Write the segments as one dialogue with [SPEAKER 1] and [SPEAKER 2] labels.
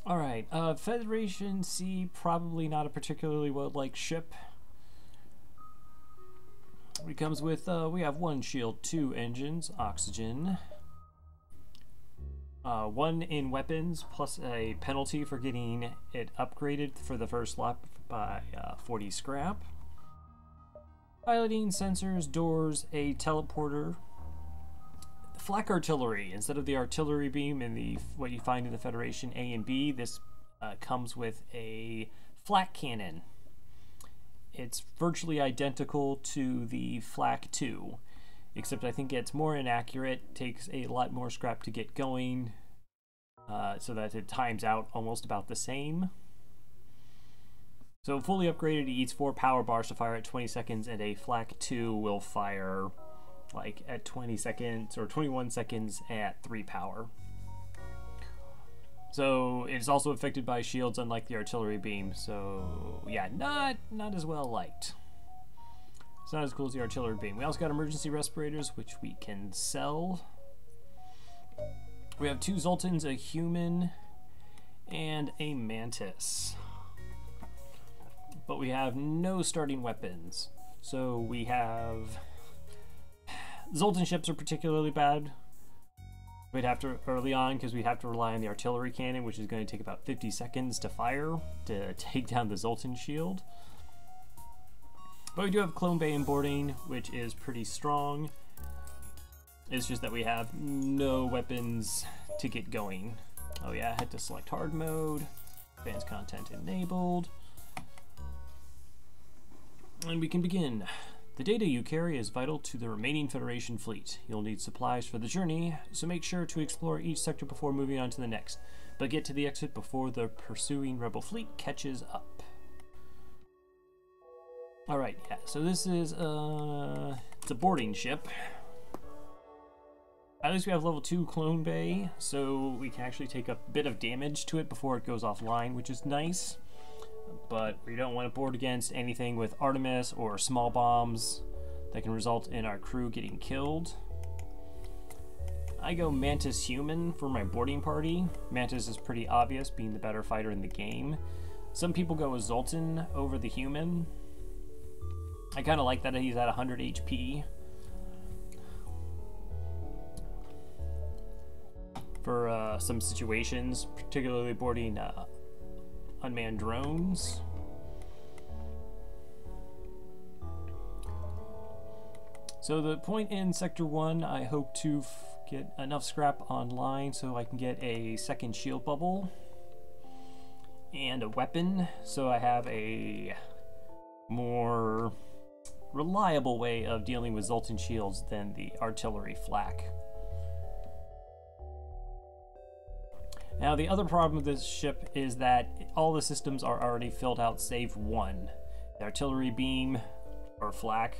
[SPEAKER 1] Alright, Federation C, probably not a particularly well-liked ship. It comes with, we have 1 shield, 2 engines, oxygen, 1 in weapons, plus a penalty for getting it upgraded for the first lap by 40 scrap. Piloting, sensors, doors, a teleporter, flak artillery. Instead of the artillery beam in the what you find in the Federation A and B, this comes with a flak cannon. It's virtually identical to the Flak 2, except I think it's more inaccurate, takes a lot more scrap to get going, so that it times out almost about the same. So fully upgraded, it eats 4 power bars to fire at 20 seconds, and a Flak 2 will fire like at 20 seconds or 21 seconds at 3 power. So it's also affected by shields, unlike the artillery beam. So yeah, not as well liked. It's not as cool as the artillery beam. We also got emergency respirators, which we can sell. We have 2 Zoltans, a human, and a mantis. But we have no starting weapons. So we have... Zoltan ships are particularly bad. We'd have to, early on, because we'd have to rely on the artillery cannon, which is going to take about 50 seconds to fire to take down the Zoltan shield. But we do have Clone Bay and boarding, which is pretty strong. It's just that we have no weapons to get going. Oh yeah, I had to select hard mode, advanced content enabled. And we can begin. The data you carry is vital to the remaining Federation fleet. You'll need supplies for the journey, so make sure to explore each sector before moving on to the next. But get to the exit before the pursuing Rebel fleet catches up. Alright, yeah, so this is it's a boarding ship. At least we have level 2 Clone Bay, so we can actually take a bit of damage to it before it goes offline, which is nice. But we don't want to board against anything with Artemis or small bombs that can result in our crew getting killed. I go Mantis Human for my boarding party. Mantis is pretty obvious, being the better fighter in the game. Some people go with Zoltan over the Human. I kind of like that he's at 100 HP. For some situations, particularly boarding unmanned drones. So the point in Sector 1, I hope to get enough scrap online so I can get a second shield bubble and a weapon, so I have a more reliable way of dealing with Zoltan shields than the artillery flak. Now the other problem with this ship is that all the systems are already filled out save 1. The artillery beam, or flak,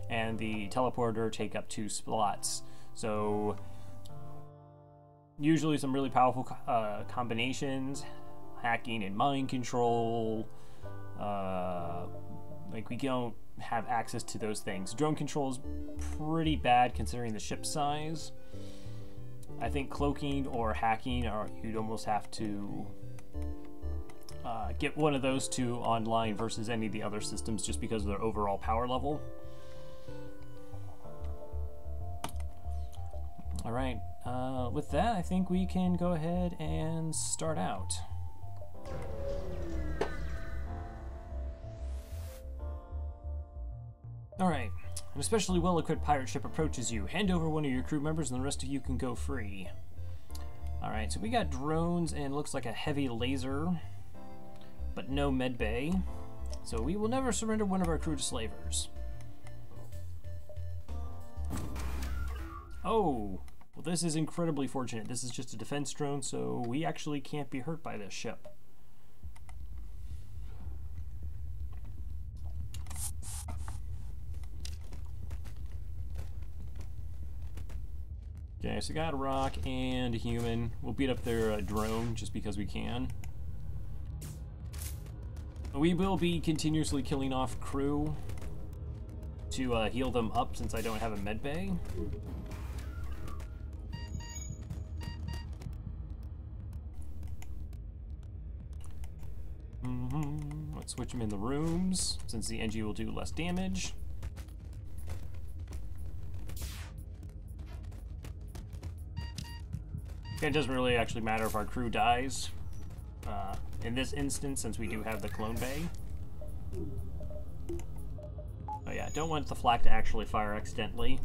[SPEAKER 1] and the teleporter take up 2 slots. So usually some really powerful combinations, hacking and mind control, like we don't have access to those things. Drone control is pretty bad considering the ship size. I think cloaking or hacking, you'd almost have to get one of those 2 online versus any of the other systems just because of their overall power level. Alright, with that I think we can go ahead and start out. Alright. An especially well-equipped pirate ship approaches you. Hand over one of your crew members and the rest of you can go free. Alright, so we got drones and looks like a heavy laser, but no medbay. So we will never surrender one of our crew to slavers. Oh, well this is incredibly fortunate. This is just a defense drone, so we actually can't be hurt by this ship. Okay, so got a rock and a human. We'll beat up their drone just because we can. We will be continuously killing off crew to heal them up since I don't have a medbay. Let's switch them in the rooms, since the NG will do less damage. It doesn't really actually matter if our crew dies. In this instance, since we do have the clone bay. Oh yeah, don't want the flak to actually fire accidentally.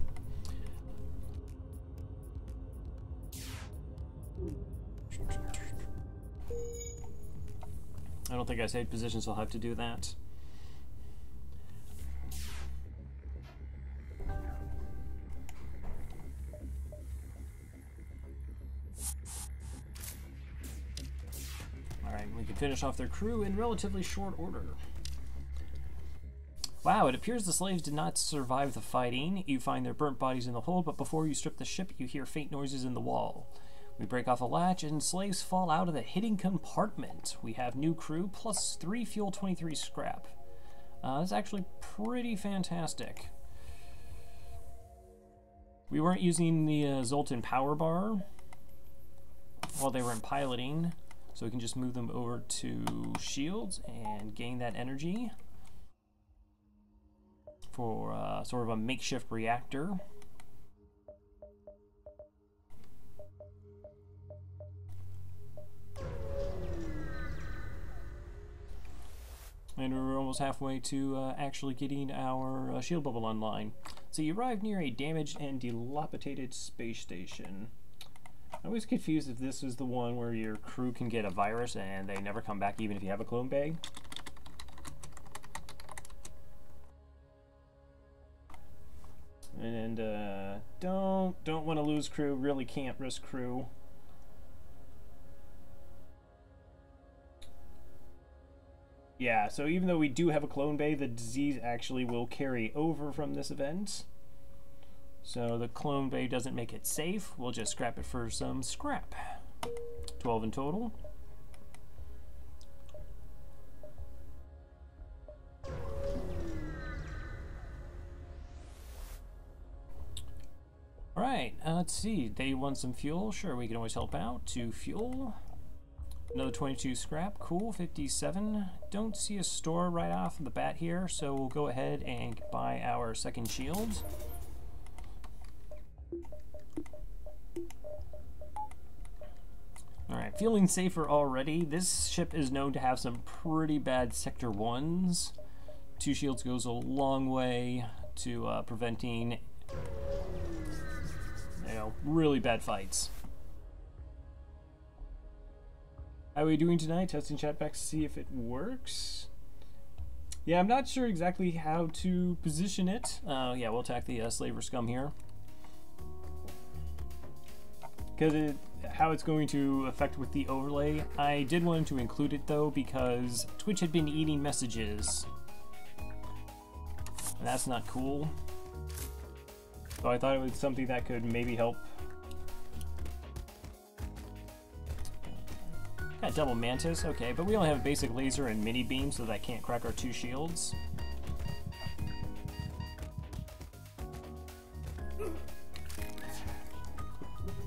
[SPEAKER 1] I don't think I saved positions, so I'll have to do that. Alright, we can finish off their crew in relatively short order. Wow, it appears the slaves did not survive the fighting. You find their burnt bodies in the hold, but before you strip the ship, you hear faint noises in the wall. We break off a latch, and slaves fall out of the hidden compartment. We have new crew, plus 3 fuel, 23 scrap. That's actually pretty fantastic. We weren't using the Zoltan power bar while they were in piloting, so we can just move them over to shields and gain that energy for sort of a makeshift reactor. And we're almost halfway to actually getting our shield bubble online. So you arrive near a damaged and dilapidated space station. I was confused if this is the one where your crew can get a virus and they never come back even if you have a clone bay. And don't want to lose crew, really can't risk crew. Yeah, so even though we do have a clone bay, the disease actually will carry over from this event. So the clone bay doesn't make it safe. We'll just scrap it for some scrap. 12 in total. Alright, let's see. They want some fuel. Sure, we can always help out. 2 fuel. Another 22 scrap. Cool. 57. Don't see a store right off the bat here, so we'll go ahead and buy our second shield. Alright, feeling safer already. This ship is known to have some pretty bad Sector 1s. 2 shields goes a long way to preventing, really bad fights. How are we doing tonight? Testing chat back to see if it works. Yeah, I'm not sure exactly how to position it. Yeah, we'll attack the slaver scum here. Because how it's going to affect with the overlay. I did want to include it though because Twitch had been eating messages. And that's not cool. So I thought it was something that could maybe help. Got double mantis, okay, but we only have a basic laser and mini beam, so that can't crack our 2 shields.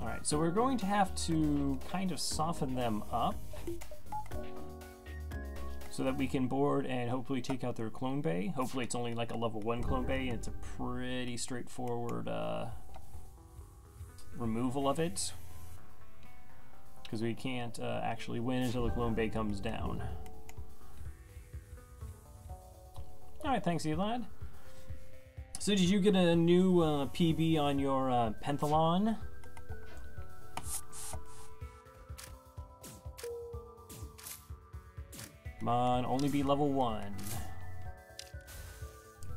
[SPEAKER 1] Alright, so we're going to have to kind of soften them up so that we can board and hopefully take out their clone bay. Hopefully it's only like a level 1 clone bay and it's a pretty straightforward removal of it. Because we can't actually win until the clone bay comes down. Alright, thanks Elad. So did you get a new PB on your Penthalon? Come on, only be level 1.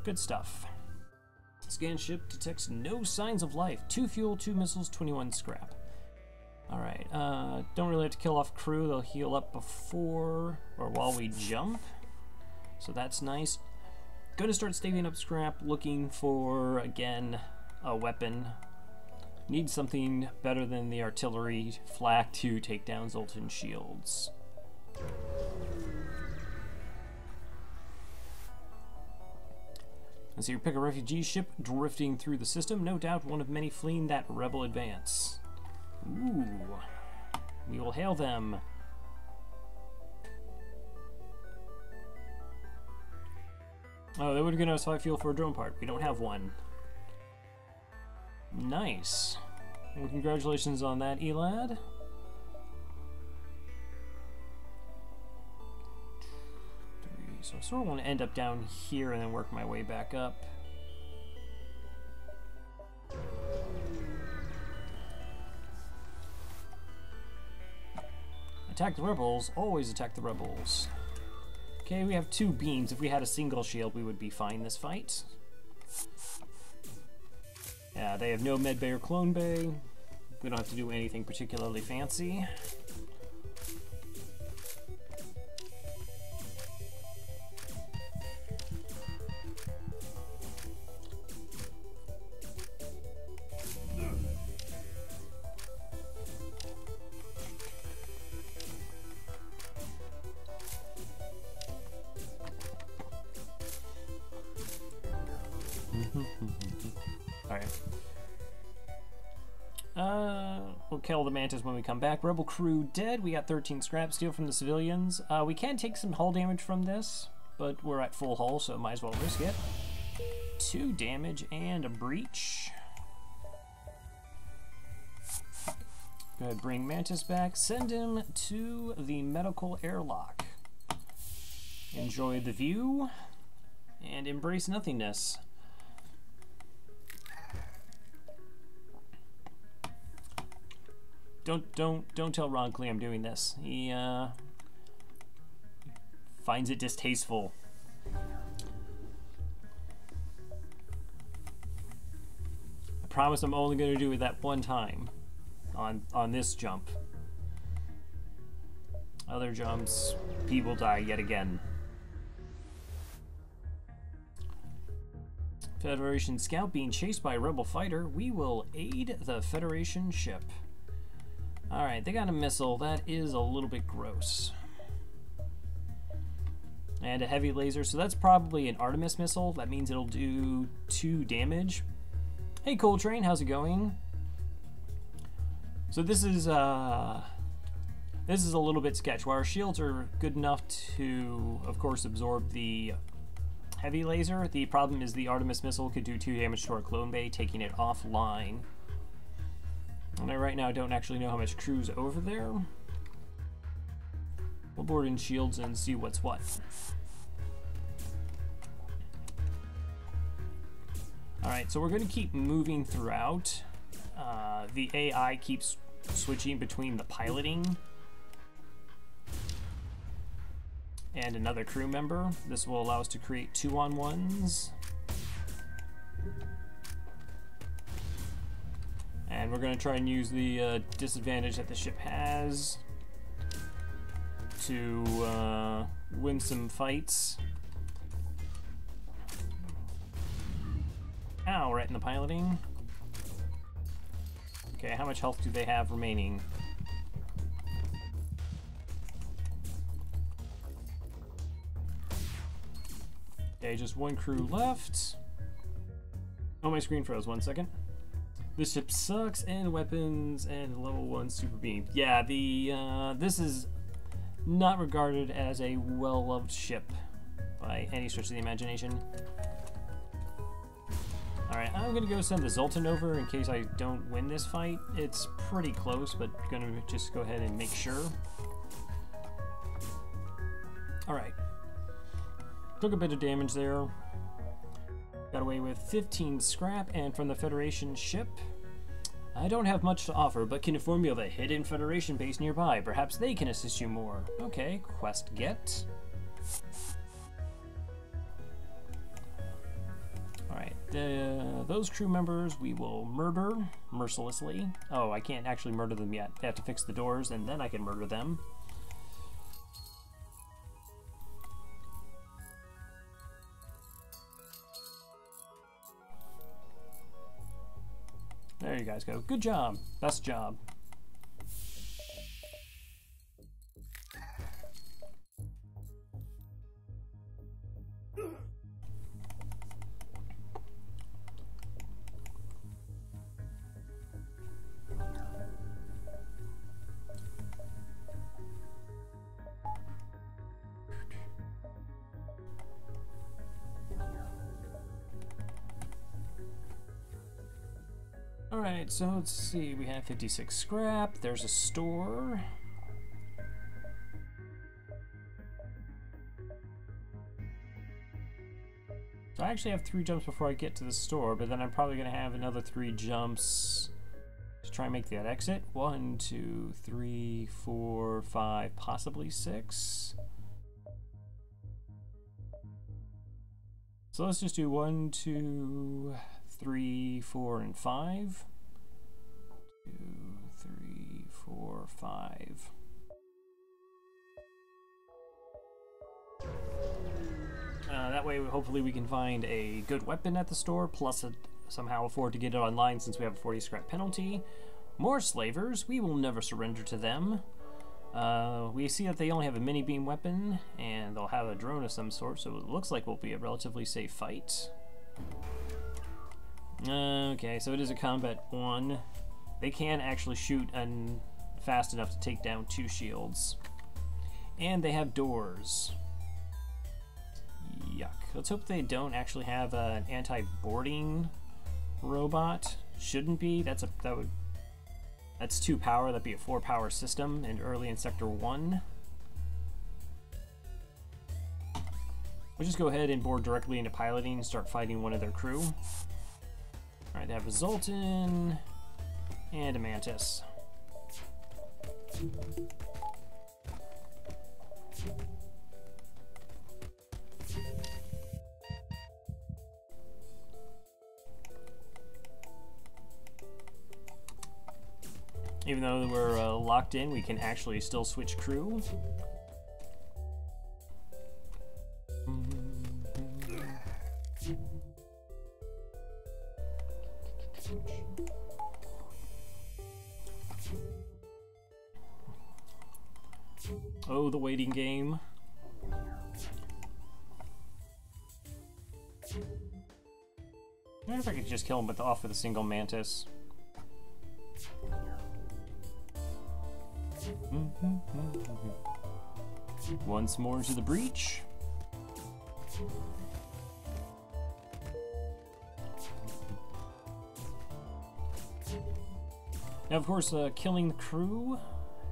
[SPEAKER 1] Good stuff. Scan ship detects no signs of life. 2 fuel, 2 missiles, 21 scrap. Alright, don't really have to kill off crew. They'll heal up before or while we jump. So that's nice. Gonna start staving up scrap, looking for, again, a weapon. Need something better than the artillery flak to take down Zoltan shields. And so you pick a refugee ship drifting through the system, no doubt one of many fleeing that rebel advance. Ooh, we will hail them. Oh, that would have given us 5 fuel for a drone part. We don't have one. Nice. Well, congratulations on that, Elad. So I sort of want to end up down here and then work my way back up. Attack the rebels. Always attack the rebels. Okay, we have 2 beams. If we had a single shield, we would be fine this fight. Yeah, they have no med bay or clone bay. We don't have to do anything particularly fancy. We'll kill the Mantis when we come back. Rebel crew dead. We got 13 scrap steel from the civilians. We can take some hull damage from this, but we're at full hull, so might as well risk it. 2 damage and a breach. Go ahead, bring Mantis back. Send him to the medical airlock. Enjoy the view and embrace nothingness. Don't tell Ron Clee I'm doing this. He finds it distasteful. I promise I'm only going to do it that one time on this jump. Other jumps, people die yet again. Federation scout being chased by a rebel fighter. We will aid the Federation ship. Alright, they got a missile. That is a little bit gross. And a heavy laser, so that's probably an Artemis missile. That means it'll do 2 damage. Hey Coltrane, how's it going? So this is a little bit sketch. While our shields are good enough to, of course, absorb the heavy laser, the problem is the Artemis missile could do 2 damage to our clone bay, taking it offline. And I right now don't actually know how much crew's over there. We'll board in shields and see what's what. Alright, so we're going to keep moving throughout. The AI keeps switching between the piloting and another crew member. This will allow us to create 2-on-1s. And we're going to try and use the disadvantage that the ship has to win some fights. Ow, right in the piloting. Okay, how much health do they have remaining? Okay, just 1 crew left. Oh, my screen froze. 1 second. This ship sucks, and weapons, and level 1 super beam. Yeah, this is not regarded as a well-loved ship by any stretch of the imagination. Alright, I'm gonna go send the Zoltan over in case I don't win this fight. It's pretty close, but gonna just go ahead and make sure. Alright. Took a bit of damage there. Got away with 15 scrap, and from the Federation ship, I don't have much to offer, but can inform you of a hidden Federation base nearby. Perhaps they can assist you more. Okay, quest get. Alright, those crew members we will murder mercilessly. Oh, I can't actually murder them yet. They have to fix the doors, and then I can murder them. There you guys go. Good job. Best job. Alright, so let's see, we have 56 scrap, there's a store. So I actually have 3 jumps before I get to the store, but then I'm probably going to have another 3 jumps to try and make that exit. 1, 2, 3, 4, 5, possibly 6. So let's just do 1, 2, 3, 4, and 5. 2, 3, 4, 5. That way, hopefully we can find a good weapon at the store, plus somehow afford to get it online since we have a 40 scrap penalty. More slavers, we will never surrender to them. We see that they only have a mini beam weapon, and they'll have a drone of some sort, so it looks like we'll be a relatively safe fight. Okay, so it is a combat 1. They can actually shoot fast enough to take down 2 shields. And they have doors. Yuck. Let's hope they don't actually have an anti-boarding robot. Shouldn't be. That's 2 power. That'd be a 4 power system, and early in Sector 1. We'll just go ahead and board directly into piloting and start fighting one of their crew. Alright, they have a Zoltan and a Mantis. Even though we're locked in, we can actually still switch crew. Oh, the waiting game. I wonder if I could just kill him off with a single Mantis. Once more into the breach. Now, of course, killing the crew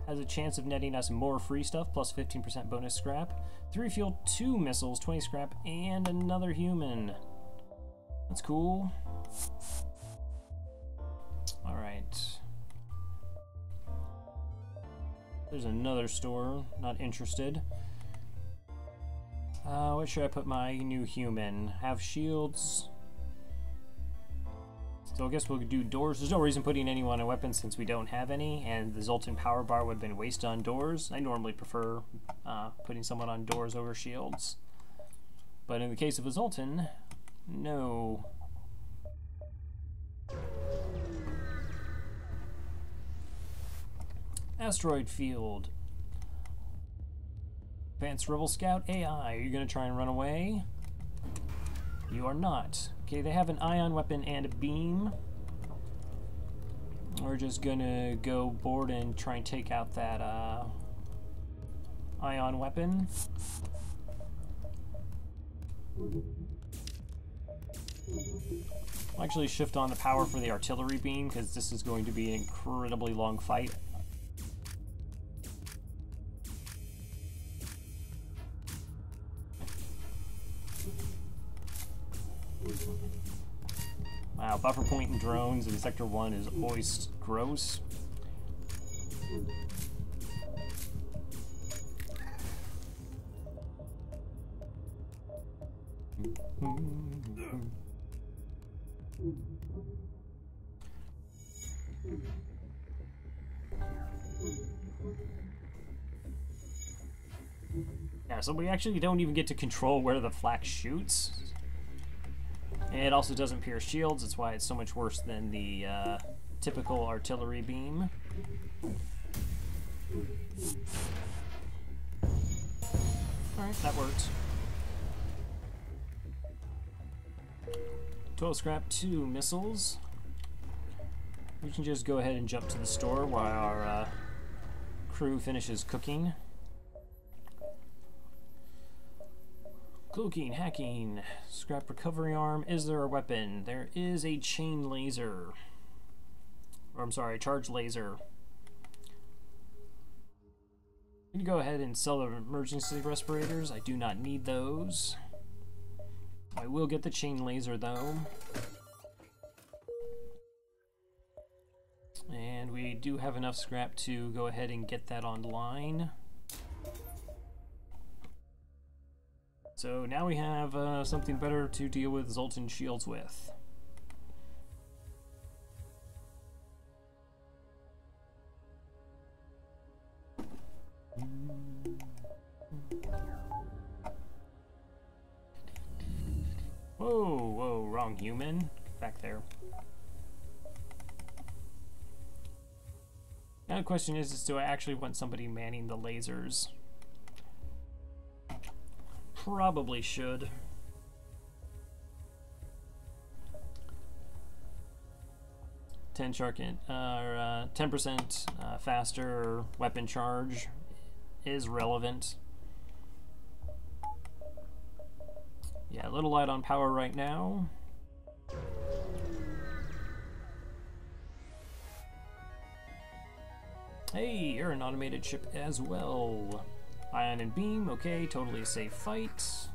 [SPEAKER 1] has a chance of netting us more free stuff, plus 15% bonus scrap. 3 fuel, 2 missiles, 20 scrap, and another human. That's cool. Alright. There's another store, not interested. Where should I put my new human? Have shields. So I guess we'll do doors. There's no reason putting anyone on weapons since we don't have any, and the Zoltan power bar would have been wasted on doors. I normally prefer putting someone on doors over shields. But in the case of a Zoltan, no. Asteroid field. Advanced Rebel Scout AI. Are you going to try and run away? You are not. Okay, they have an ion weapon and a beam. We're just going to go board and try and take out that ion weapon. I'll actually shift on the power for the artillery beam because this is going to be an incredibly long fight. Wow, buffer point and drones in Sector 1 is always gross. Yeah, so we actually don't even get to control where the flak shoots. And it also doesn't pierce shields, that's why it's so much worse than the typical artillery beam. Alright, that worked. 12 scrap, 2 missiles. We can just go ahead and jump to the store while our crew finishes cooking. Cloaking, hacking, scrap recovery arm. Is there a weapon? There is a chain laser. or I'm sorry, charge laser. I'm going to go ahead and sell the emergency respirators. I do not need those. I will get the chain laser though. And we do have enough scrap to go ahead and get that online. So now we have something better to deal with Zoltan shields with. Whoa, whoa, wrong human. Back there. Now the question is do I actually want somebody manning the lasers? Probably should. $10% faster weapon charge is relevant. Yeah, a little light on power right now. Hey, you're an automated ship as well. Ion and beam, okay, totally a safe fight. So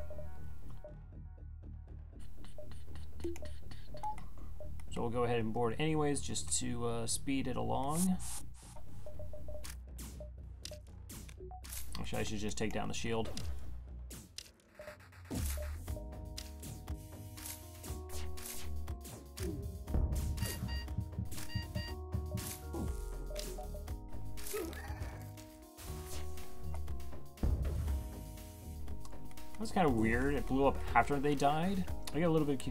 [SPEAKER 1] we'll go ahead and board anyways, just to speed it along. Actually, I should just take down the shield. That's kind of weird. It blew up after they died. I got a little bit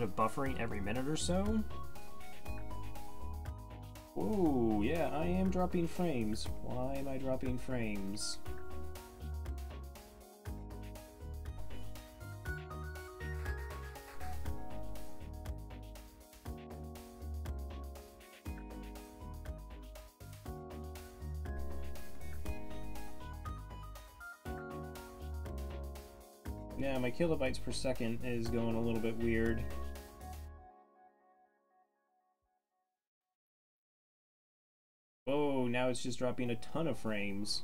[SPEAKER 1] of buffering every minute or so. Whoa, yeah, I am dropping frames. Why am I dropping frames? Yeah, my kilobytes per second is going a little bit weird. Oh, now it's just dropping a ton of frames.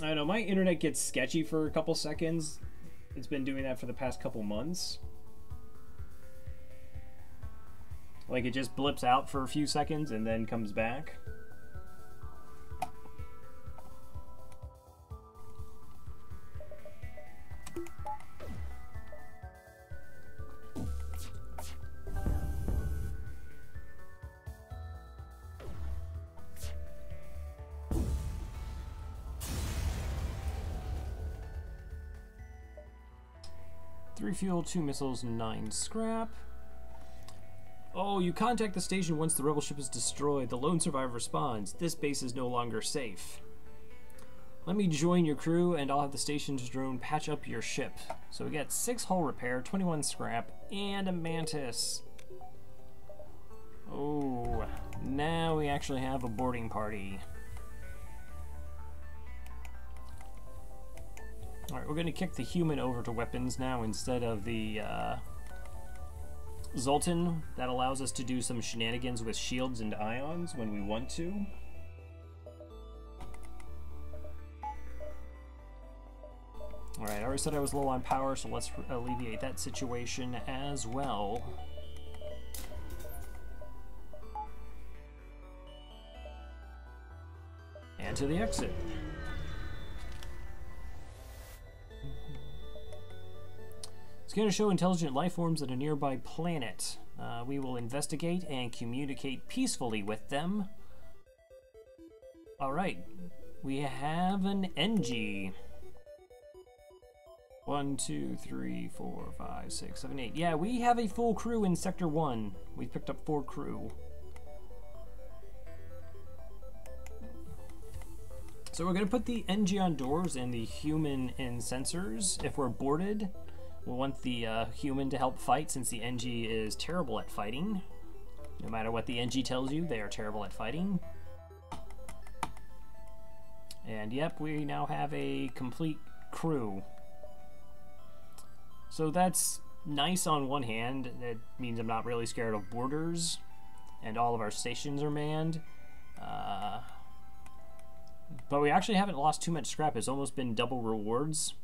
[SPEAKER 1] I don't know, my internet gets sketchy for a couple seconds. It's been doing that for the past couple months. Like it just blips out for a few seconds and then comes back. Three fuel, 2 missiles, 9 scrap. Oh, you contact the station once the rebel ship is destroyed. The lone survivor responds. This base is no longer safe. Let me join your crew and I'll have the station's drone patch up your ship. So we got 6 hull repair, 21 scrap, and a mantis. Oh, now we actually have a boarding party. Alright, we're going to kick the human over to weapons now instead of the Zoltan. That allows us to do some shenanigans with shields and ions when we want to. Alright, I already said I was low on power, so let's alleviate that situation as well. And to the exit. It's going to show intelligent life forms at a nearby planet. We will investigate and communicate peacefully with them. Alright, we have an NG. 1, 2, 3, 4, 5, 6, 7, 8. Yeah, we have a full crew in Sector 1. We've picked up 4 crew. So we're going to put the NG on doors and the human in sensors. If we're boarded, we'll want the human to help fight since the NG is terrible at fighting. No matter what the NG tells you, they are terrible at fighting. And yep, we now have a complete crew. So that's nice on one hand. It means I'm not really scared of borders, and all of our stations are manned. But we actually haven't lost too much scrap. It's almost been double rewards.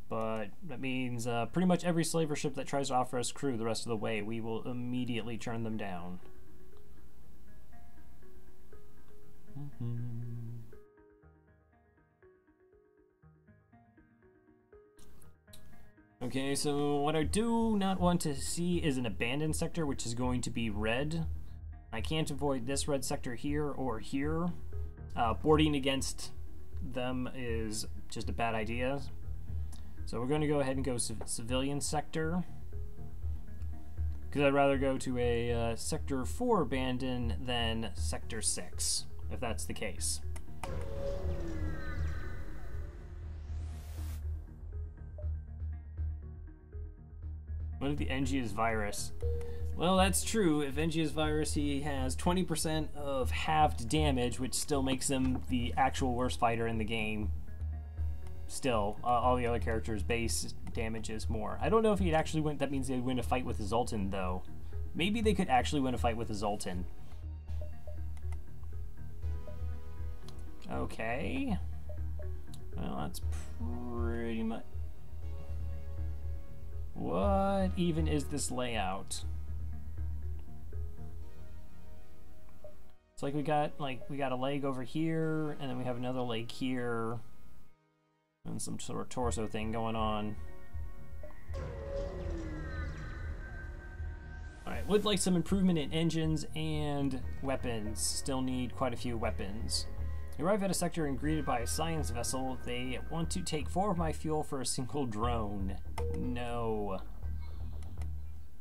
[SPEAKER 1] But that means pretty much every slaver ship that tries to offer us crew the rest of the way, we will immediately turn them down. Okay, so what I do not want to see is an abandoned sector, which is going to be red. I can't avoid this red sector here or here. Boarding against them is just a bad idea. So we're going to go ahead and go civilian sector. Because I'd rather go to a sector 4 abandon than sector 6, if that's the case. What if the NG is virus? Well, that's true. If NG is virus, he has 20% of halved damage, which still makes him the actual worst fighter in the game. Still, all the other characters' base damage is more. I don't know if he'd actually win. That means they'd win a fight with Zoltan, though. Maybe they could actually win a fight with Zoltan. Okay. Well, that's pretty much... What even is this layout? It's like we got a leg over here, and then we have another leg here, and some sort of torso thing going on. Alright, would like some improvement in engines and weapons. Still need quite a few weapons. You arrive at a sector and greeted by a science vessel. They want to take 4 of my fuel for a single drone. No.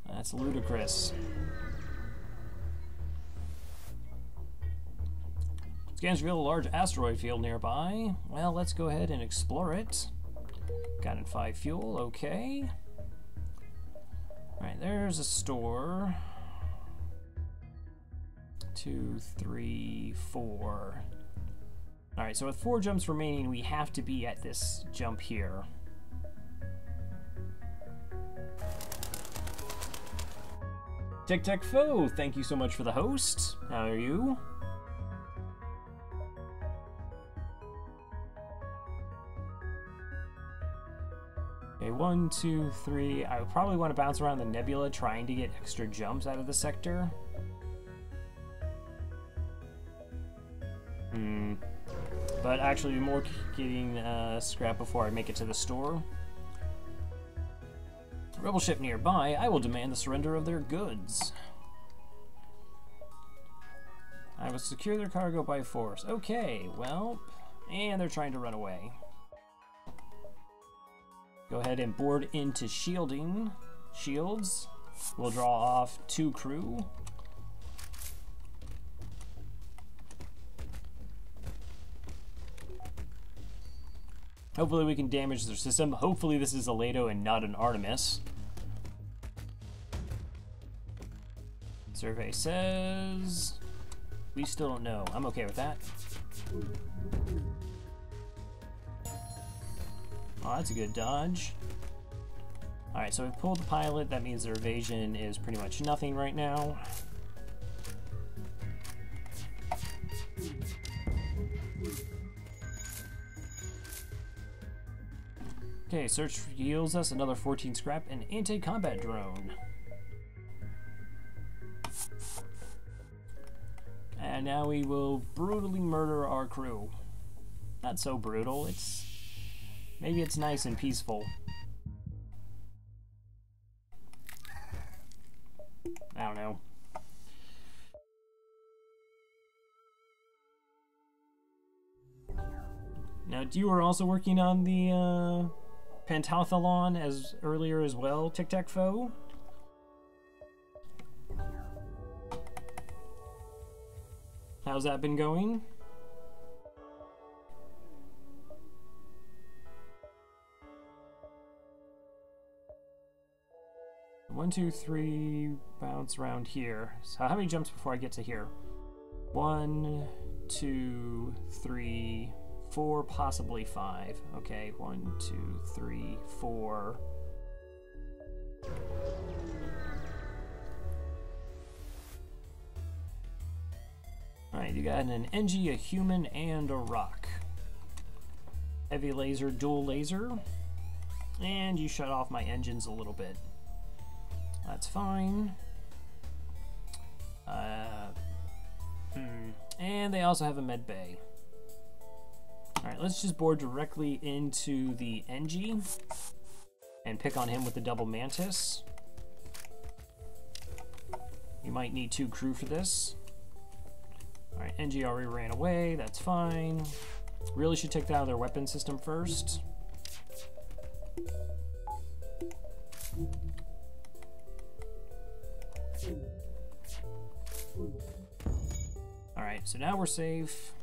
[SPEAKER 1] That's ludicrous. Scans reveal a large asteroid field nearby. Well, let's go ahead and explore it. Got in 5 fuel, okay. Alright, there's a store. 2, 3, 4. Alright, so with 4 jumps remaining, we have to be at this jump here. Tic Tac Foe, thank you so much for the host. How are you? Okay, 1, 2, 3. I would probably want to bounce around the nebula trying to get extra jumps out of the sector. But actually more getting scrap before I make it to the store. Rebel ship nearby. I will demand the surrender of their goods. I will secure their cargo by force. Okay, well, and they're trying to run away. Go ahead and board into shielding. Shields. We'll draw off 2 crew. Hopefully we can damage their system. Hopefully this is a Leto and not an Artemis. Survey says... We still don't know. I'm okay with that. Oh, that's a good dodge. Alright, so we've pulled the pilot. That means their evasion is pretty much nothing right now. Okay, search yields us another 14 scrap and anti-combat drone. And now we will brutally murder our crew. Not so brutal, maybe it's nice and peaceful. I don't know. Now, you were also working on the Pentathlon as earlier as well, Tic Tac Foe. How's that been going? One, two, three, bounce around here. So how many jumps before I get to here? 1, 2, 3, 4, possibly 5. Okay, 1, 2, 3, 4. Alright, you got an NG, a human, and a rock. Heavy laser, dual laser. And you shut off my engines a little bit. That's fine. And they also have a med bay. Alright, let's just board directly into the NG and pick on him with the double mantis. You might need 2 crew for this. Alright, NG already ran away, that's fine. Really should take that out of their weapon system first. Alright, so now we're safe.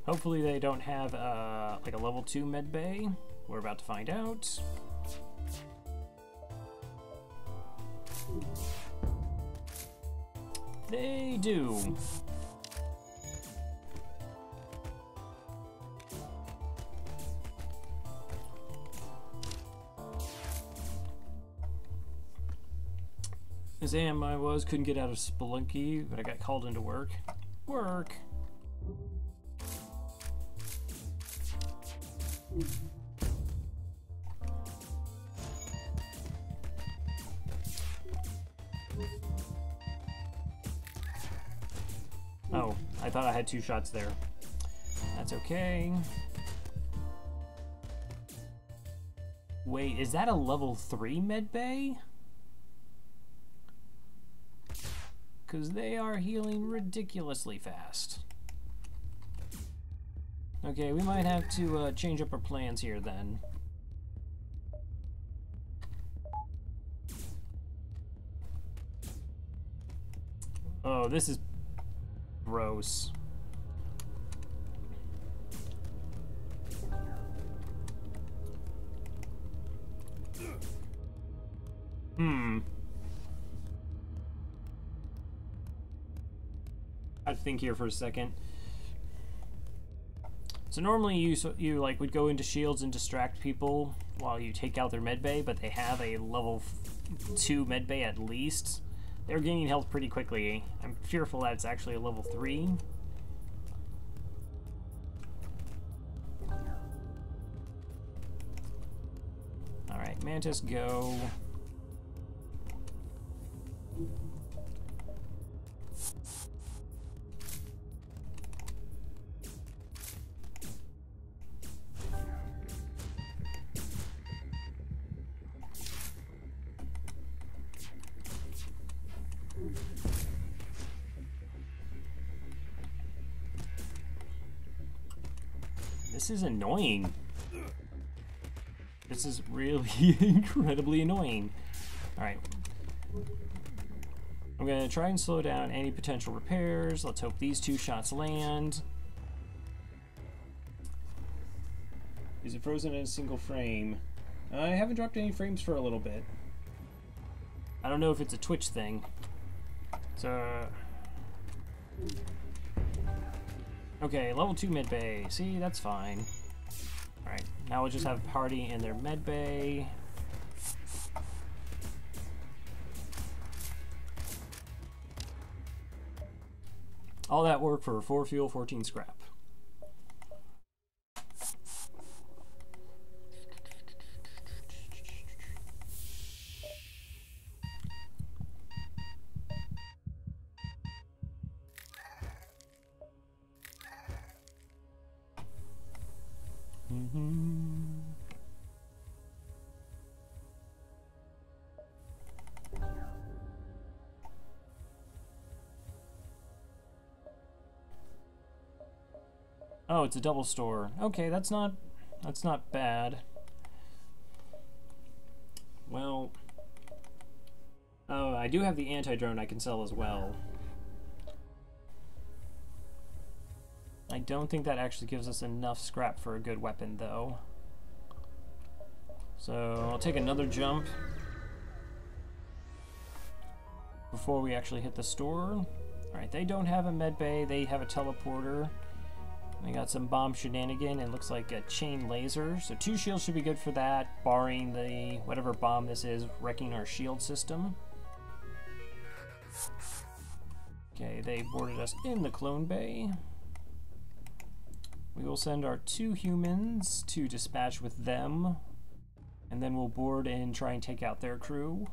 [SPEAKER 1] Hopefully they don't have like a level 2 med bay. We're about to find out. They do. As am I was, couldn't get out of Spelunky, but I got called into work. Work! Oh, I thought I had 2 shots there. That's okay. Wait, is that a level 3 med bay? Because they are healing ridiculously fast. Okay, we might have to change up our plans here then. Oh, this is gross. I'd think here for a second. So normally you like would go into shields and distract people while you take out their medbay, but they have a level 2 medbay at least. They're gaining health pretty quickly. I'm fearful that it's actually a level 3. Alright, Mantis, go. This is annoying. This is really incredibly annoying. Alright. I'm gonna try and slow down any potential repairs. Let's hope these 2 shots land. Is it frozen in a single frame? I haven't dropped any frames for a little bit. I don't know if it's a Twitch thing. So... Okay, level 2 medbay. See, that's fine. Alright, now we'll just have a party in their medbay. All that work for 4 fuel, 14 scrap. Oh, it's a double store. Okay, that's not bad. Well, oh, I do have the anti-drone I can sell as well. I don't think that actually gives us enough scrap for a good weapon, though. So I'll take another jump before we actually hit the store. Alright, they don't have a med bay, they have a teleporter. I got some bomb shenanigan and looks like a chain laser. So 2 shields should be good for that, barring the whatever bomb this is wrecking our shield system. Okay, they boarded us in the clone bay. We will send our 2 humans to dispatch with them, and then we'll board and try and take out their crew.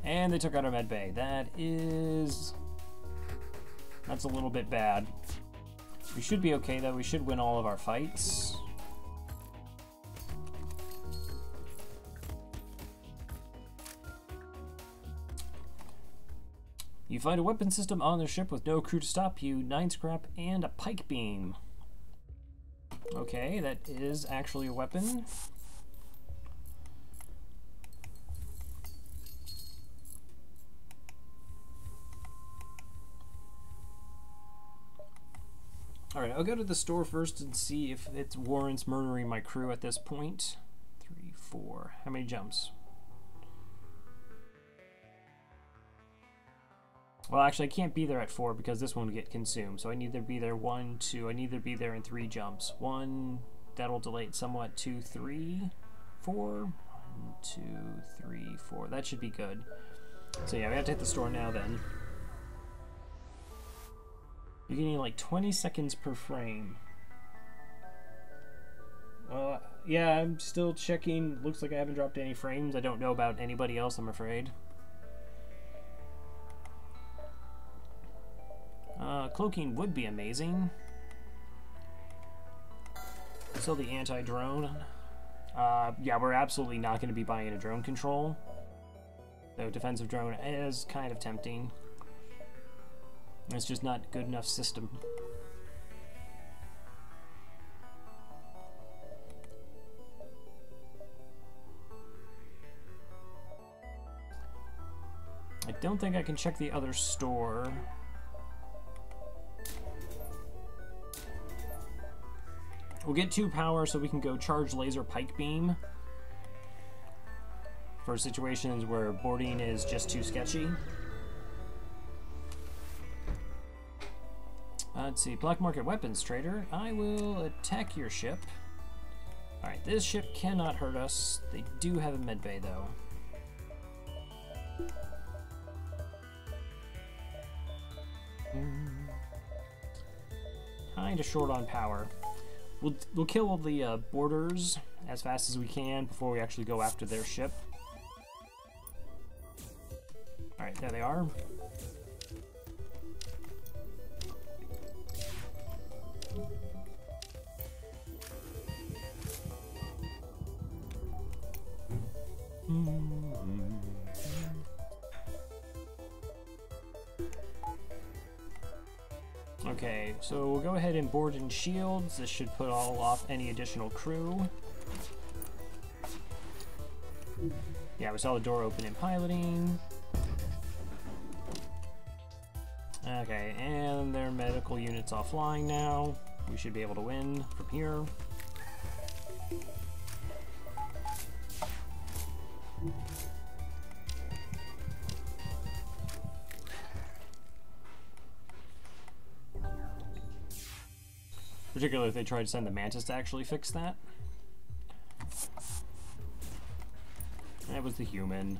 [SPEAKER 1] And they took out our med bay. That's a little bit bad. We should be okay though. We should win all of our fights. You find a weapon system on the ship with no crew to stop you, 9 scrap, and a pike beam. Okay, that is actually a weapon. Alright, I'll go to the store first and see if it warrants murdering my crew at this point. 3, 4. How many jumps? Well, actually, I can't be there at 4 because this one will get consumed. So I need to be there 1, 2. I need to be there in 3 jumps. 1, that'll delay it somewhat. 2, 3, 4. 1, 2, 3, 4. That should be good. So yeah, we have to hit the store now then. You're getting like 20 seconds per frame. Well, yeah, I'm still checking. Looks like I haven't dropped any frames. I don't know about anybody else, I'm afraid. Cloaking would be amazing. Still the anti-drone. Yeah, we're absolutely not going to be buying a drone control. Though defensive drone is kind of tempting. It's just not a good enough system. I don't think I can check the other store. We'll get 2 power so we can go charge laser pike beam for situations where boarding is just too sketchy. Let's see, black market weapons trader. I will attack your ship. Alright, this ship cannot hurt us. They do have a medbay though. Kinda short on power. We'll kill all the boarders as fast as we can before we actually go after their ship. Alright, there they are. Okay, so we'll go ahead and board in shields. This should put all off any additional crew. Yeah, we saw the door open in piloting. Okay, and their medical unit's offline now. We should be able to win from here. Particularly if they try to send the Mantis to actually fix that. That was the human.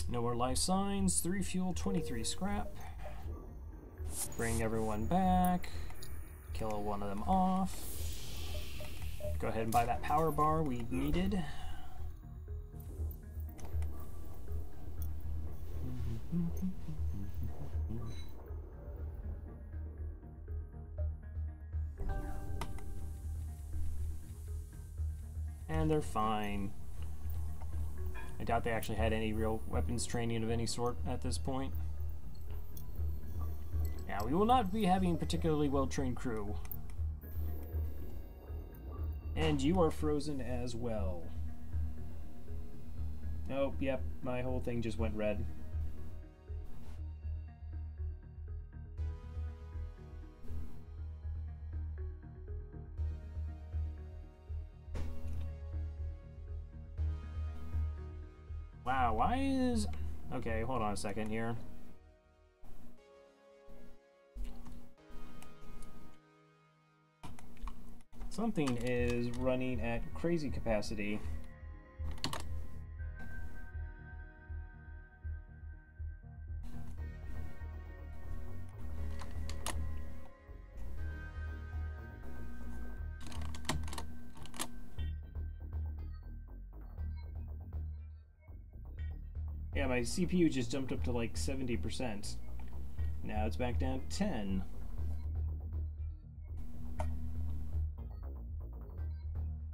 [SPEAKER 1] No more life signs. 3 fuel, 23 scrap. Bring everyone back. Kill one of them off. Go ahead and buy that power bar we needed. And they're fine. I doubt they actually had any real weapons training of any sort at this point. Yeah, we will not be having a particularly well-trained crew. And you are frozen as well. Oh, yep, my whole thing just went red. Wow, why is... Okay, hold on a second here. Something is running at crazy capacity. Yeah, my CPU just jumped up to like 70%. Now it's back down to 10.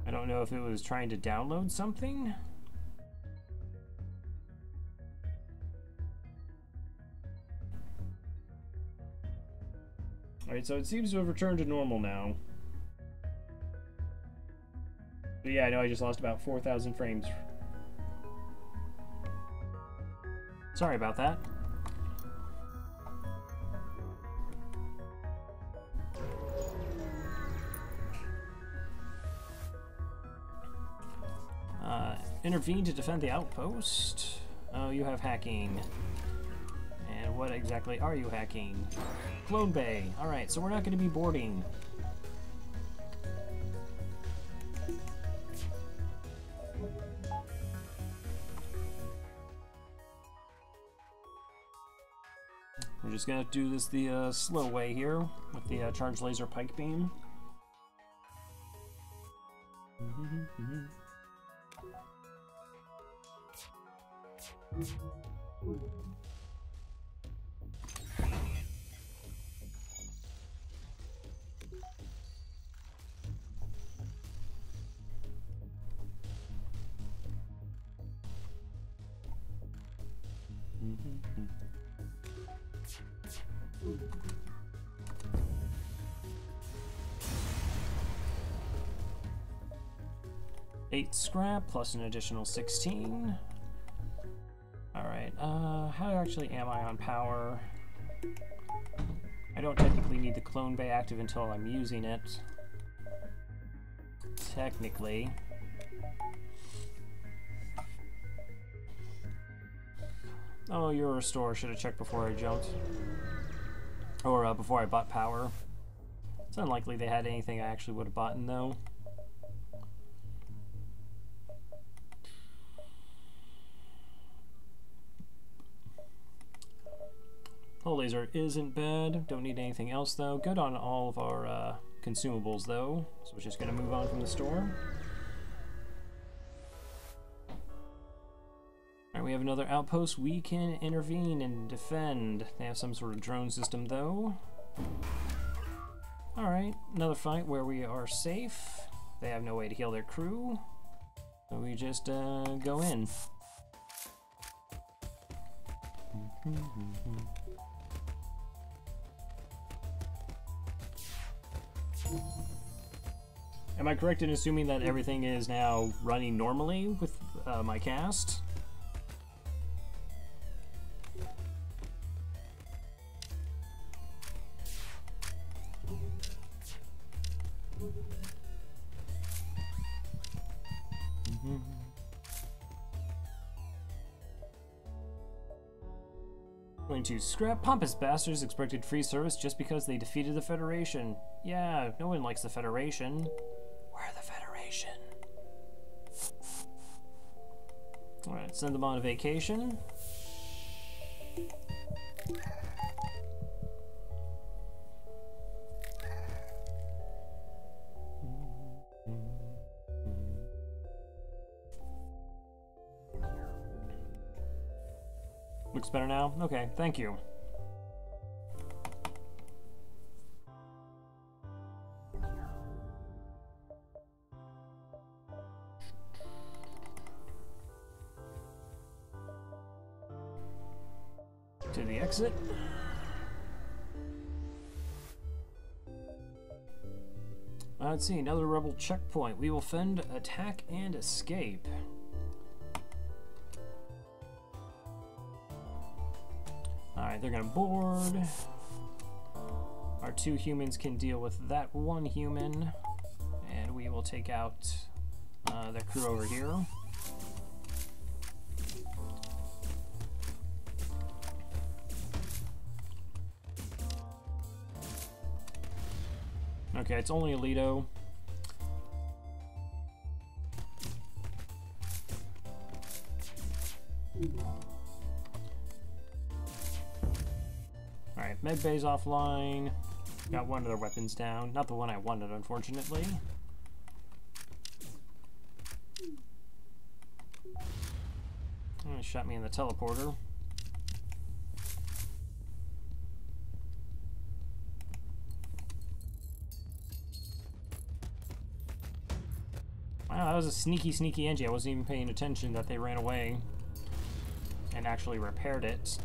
[SPEAKER 1] I don't know if it was trying to download something. Alright, so it seems to have returned to normal now. But yeah, I know I just lost about 4,000 frames. Sorry about that. Intervene to defend the outpost. Oh, you have hacking. And what exactly are you hacking? Clone Bay. Alright, so we're not going to be boarding. We're just going to do this the slow way here with the charged laser pike beam. Eight scrap plus an additional 16. Alright, how actually am I on power? I don't technically need the clone bay active until I'm using it. Technically. Oh, your restore. Should have checked before I jumped. Or before I bought power. It's unlikely they had anything I actually would have bought in, though. Hull laser isn't bad. Don't need anything else, though. Good on all of our consumables, though. So we're just going to move on from the store. Alright, we have another outpost. We can intervene and defend. They have some sort of drone system, though. Alright, another fight where we are safe. They have no way to heal their crew. So we just go in. Am I correct in assuming that everything is now running normally with my cast? Going to scrap. Pompous bastards expected free service just because they defeated the Federation. Yeah, no one likes the Federation. We're the Federation. Alright, send them on a vacation. Looks better now? Okay, thank you. To the exit. Let's see, another rebel checkpoint. We will fend, attack, and escape. Alright, they're gonna board. Our 2 humans can deal with that 1 human. And we will take out the crew over here. Okay, it's only Alito. Alright, medbay's offline. Got one of their weapons down. Not the one I wanted, unfortunately. Oh, shot me in the teleporter. Wow, that was a sneaky, sneaky Engie. I wasn't even paying attention that they ran away and actually repaired it.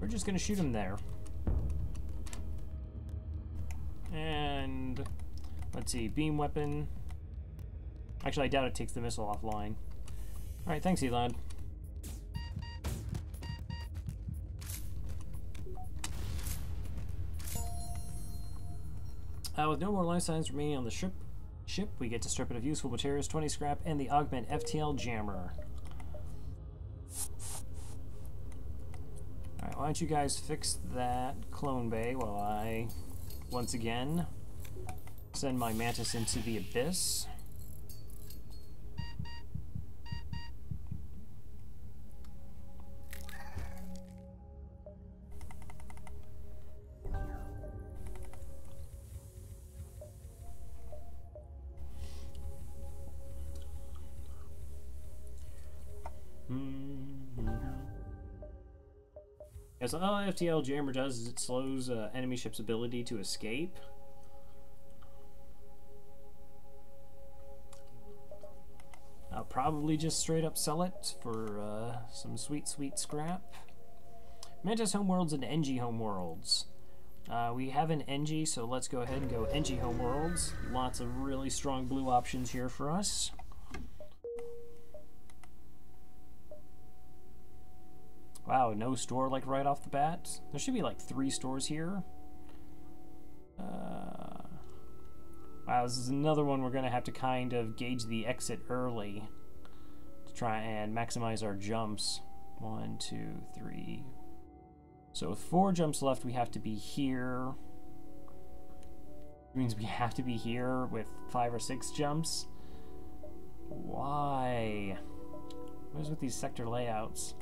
[SPEAKER 1] We're just gonna shoot him there. And let's see, beam weapon. Actually, I doubt it takes the missile offline. Alright, thanks, Elon. With no more life signs remaining on the ship, we get to strip it of useful materials, 20 scrap, and the augment FTL jammer. Alright, why don't you guys fix that clone bay while I, once again, send my Mantis into the abyss. Yeah, so all FTL jammer does is it slows enemy ship's ability to escape. I'll probably just straight up sell it for some sweet, sweet scrap. Mantis Homeworlds and Engie Homeworlds. We have an Engie, so let's go ahead and go Engie Homeworlds. Lots of really strong blue options here for us. Wow, no store like right off the bat. There should be like 3 stores here. Wow, this is another one we're gonna have to kind of gauge the exit early to try and maximize our jumps. 1, 2, 3. So with 4 jumps left, we have to be here. It means we have to be here with 5 or 6 jumps. Why? What is with these sector layouts?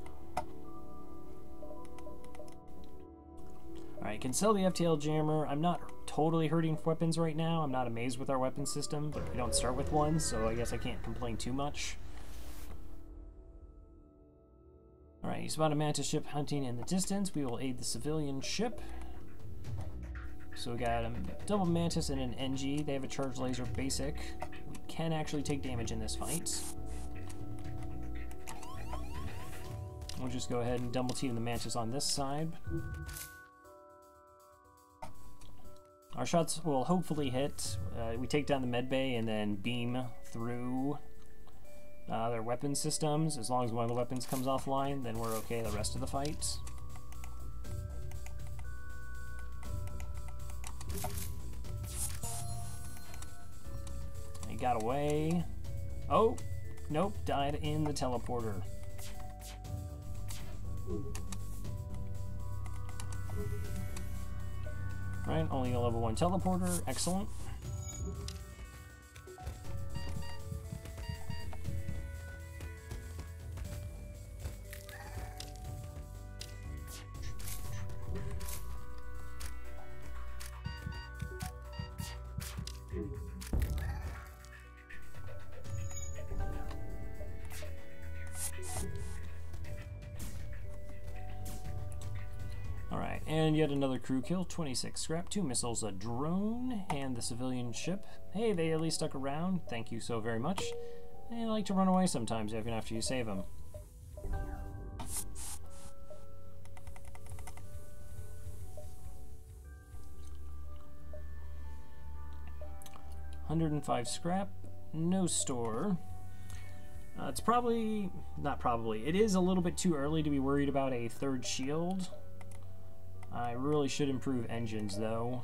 [SPEAKER 1] Alright, can sell the FTL jammer. I'm not totally hurting for weapons right now. I'm not amazed with our weapon system, but we don't start with one, so I guess I can't complain too much. Alright, you spot a Mantis ship hunting in the distance. We will aid the civilian ship. So we got a double Mantis and an Engie. They have a charged laser basic. We can actually take damage in this fight. We'll just go ahead and double team the Mantis on this side. Our shots will hopefully hit. We take down the medbay and then beam through their weapon systems. As long as one of the weapons comes offline, then we're okay the rest of the fight. He got away. Oh, nope, died in the teleporter. Right, only a level 1 teleporter, excellent. And yet another crew kill, 26 scrap, 2 missiles, a drone, and the civilian ship. Hey, they at least stuck around. Thank you so very much. They like to run away sometimes even after you save them. 105 scrap, no store. It's probably, not probably, it is a little bit too early to be worried about a third shield. I really should improve engines though,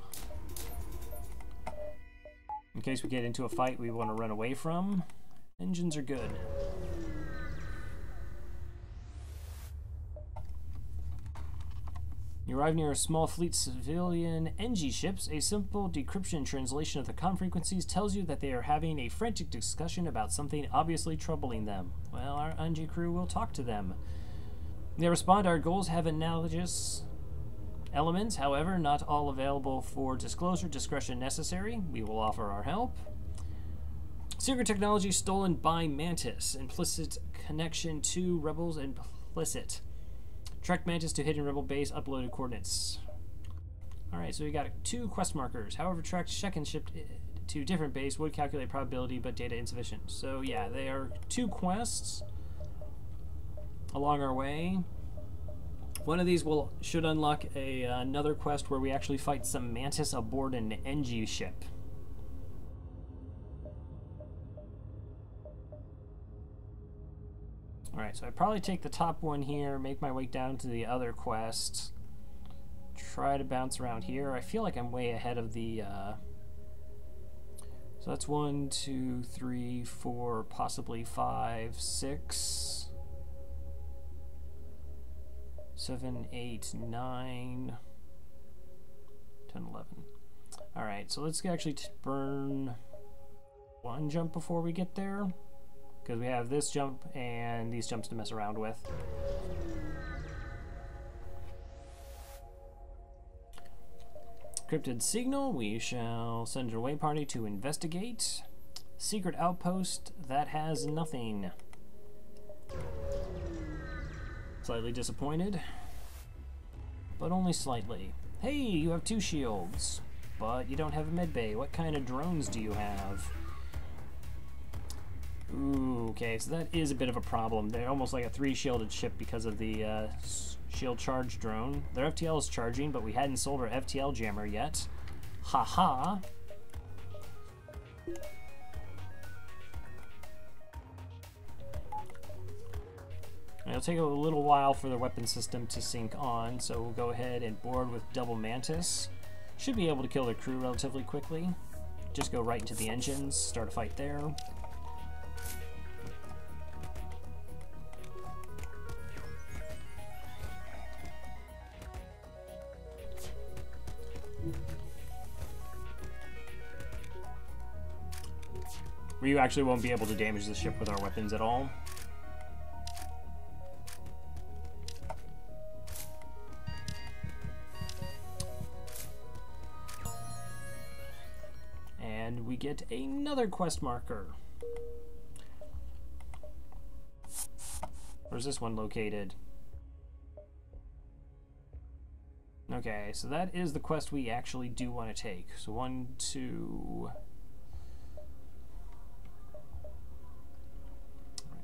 [SPEAKER 1] in case we get into a fight we want to run away from. Engines are good. You arrive near a small fleet civilian NG ships. A simple decryption translation of the comm frequencies tells you that they are having a frantic discussion about something obviously troubling them. Well, our NG crew will talk to them. They respond, our goals have analogous elements, however, not all available for disclosure. Discretion necessary. We will offer our help. Secret technology stolen by Mantis. Implicit connection to rebels implicit. Track Mantis to hidden rebel base, uploaded coordinates. Alright, so we got 2 quest markers. However, tracked second ship to different base would calculate probability, but data insufficient. So yeah, they are 2 quests along our way. One of these should unlock another quest where we actually fight some Mantis aboard an NG ship. Alright, so I'd probably take the top one here, make my way down to the other quest, try to bounce around here. I feel like I'm way ahead of the, so that's 1, 2, 3, 4, possibly 5, 6, 7, 8, 9, 10, 11. Alright, so let's actually burn 1 jump before we get there, because we have this jump and these jumps to mess around with. Cryptid signal, we shall send an away party to investigate. Secret outpost that has nothing. Slightly disappointed, but only slightly. Hey, you have 2 shields, but you don't have a medbay. What kind of drones do you have? Ooh, okay, so that is a bit of a problem. They're almost like a 3-shielded ship because of the shield charge drone. Their FTL is charging, but we hadn't sold our FTL jammer yet. Haha. It'll take a little while for the weapon system to sync on, so we'll go ahead and board with double Mantis. Should be able to kill their crew relatively quickly. Just go right into the engines, start a fight there. We actually won't be able to damage the ship with our weapons at all. And we get another quest marker. Where's this one located? Okay, so that is the quest we actually do want to take. So 1, 2...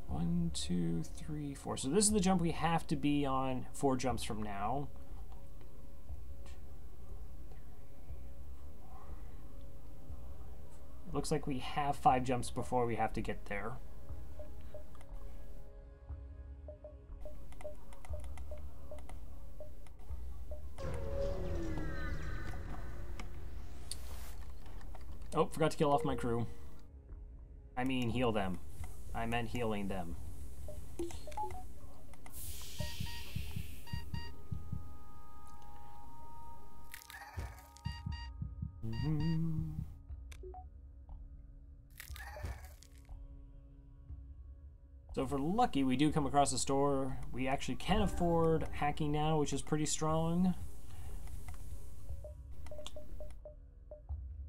[SPEAKER 1] 1, 2, 3, 4. So this is the jump we have to be on 4 jumps from now. It looks like we have 5 jumps before we have to get there. Oh, forgot to kill off my crew. I mean, heal them. I meant healing them. So if we're lucky, we do come across a store. We actually can afford hacking now, which is pretty strong.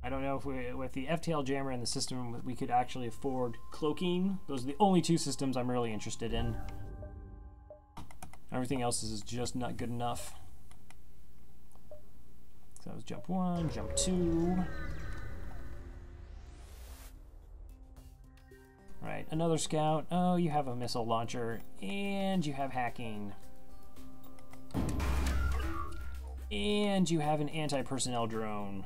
[SPEAKER 1] I don't know if with the FTL jammer and the system we could actually afford cloaking. Those are the only 2 systems I'm really interested in. Everything else is just not good enough. So that was jump 1, jump 2. Right, another scout. Oh, you have a missile launcher, and you have hacking. And you have an anti-personnel drone.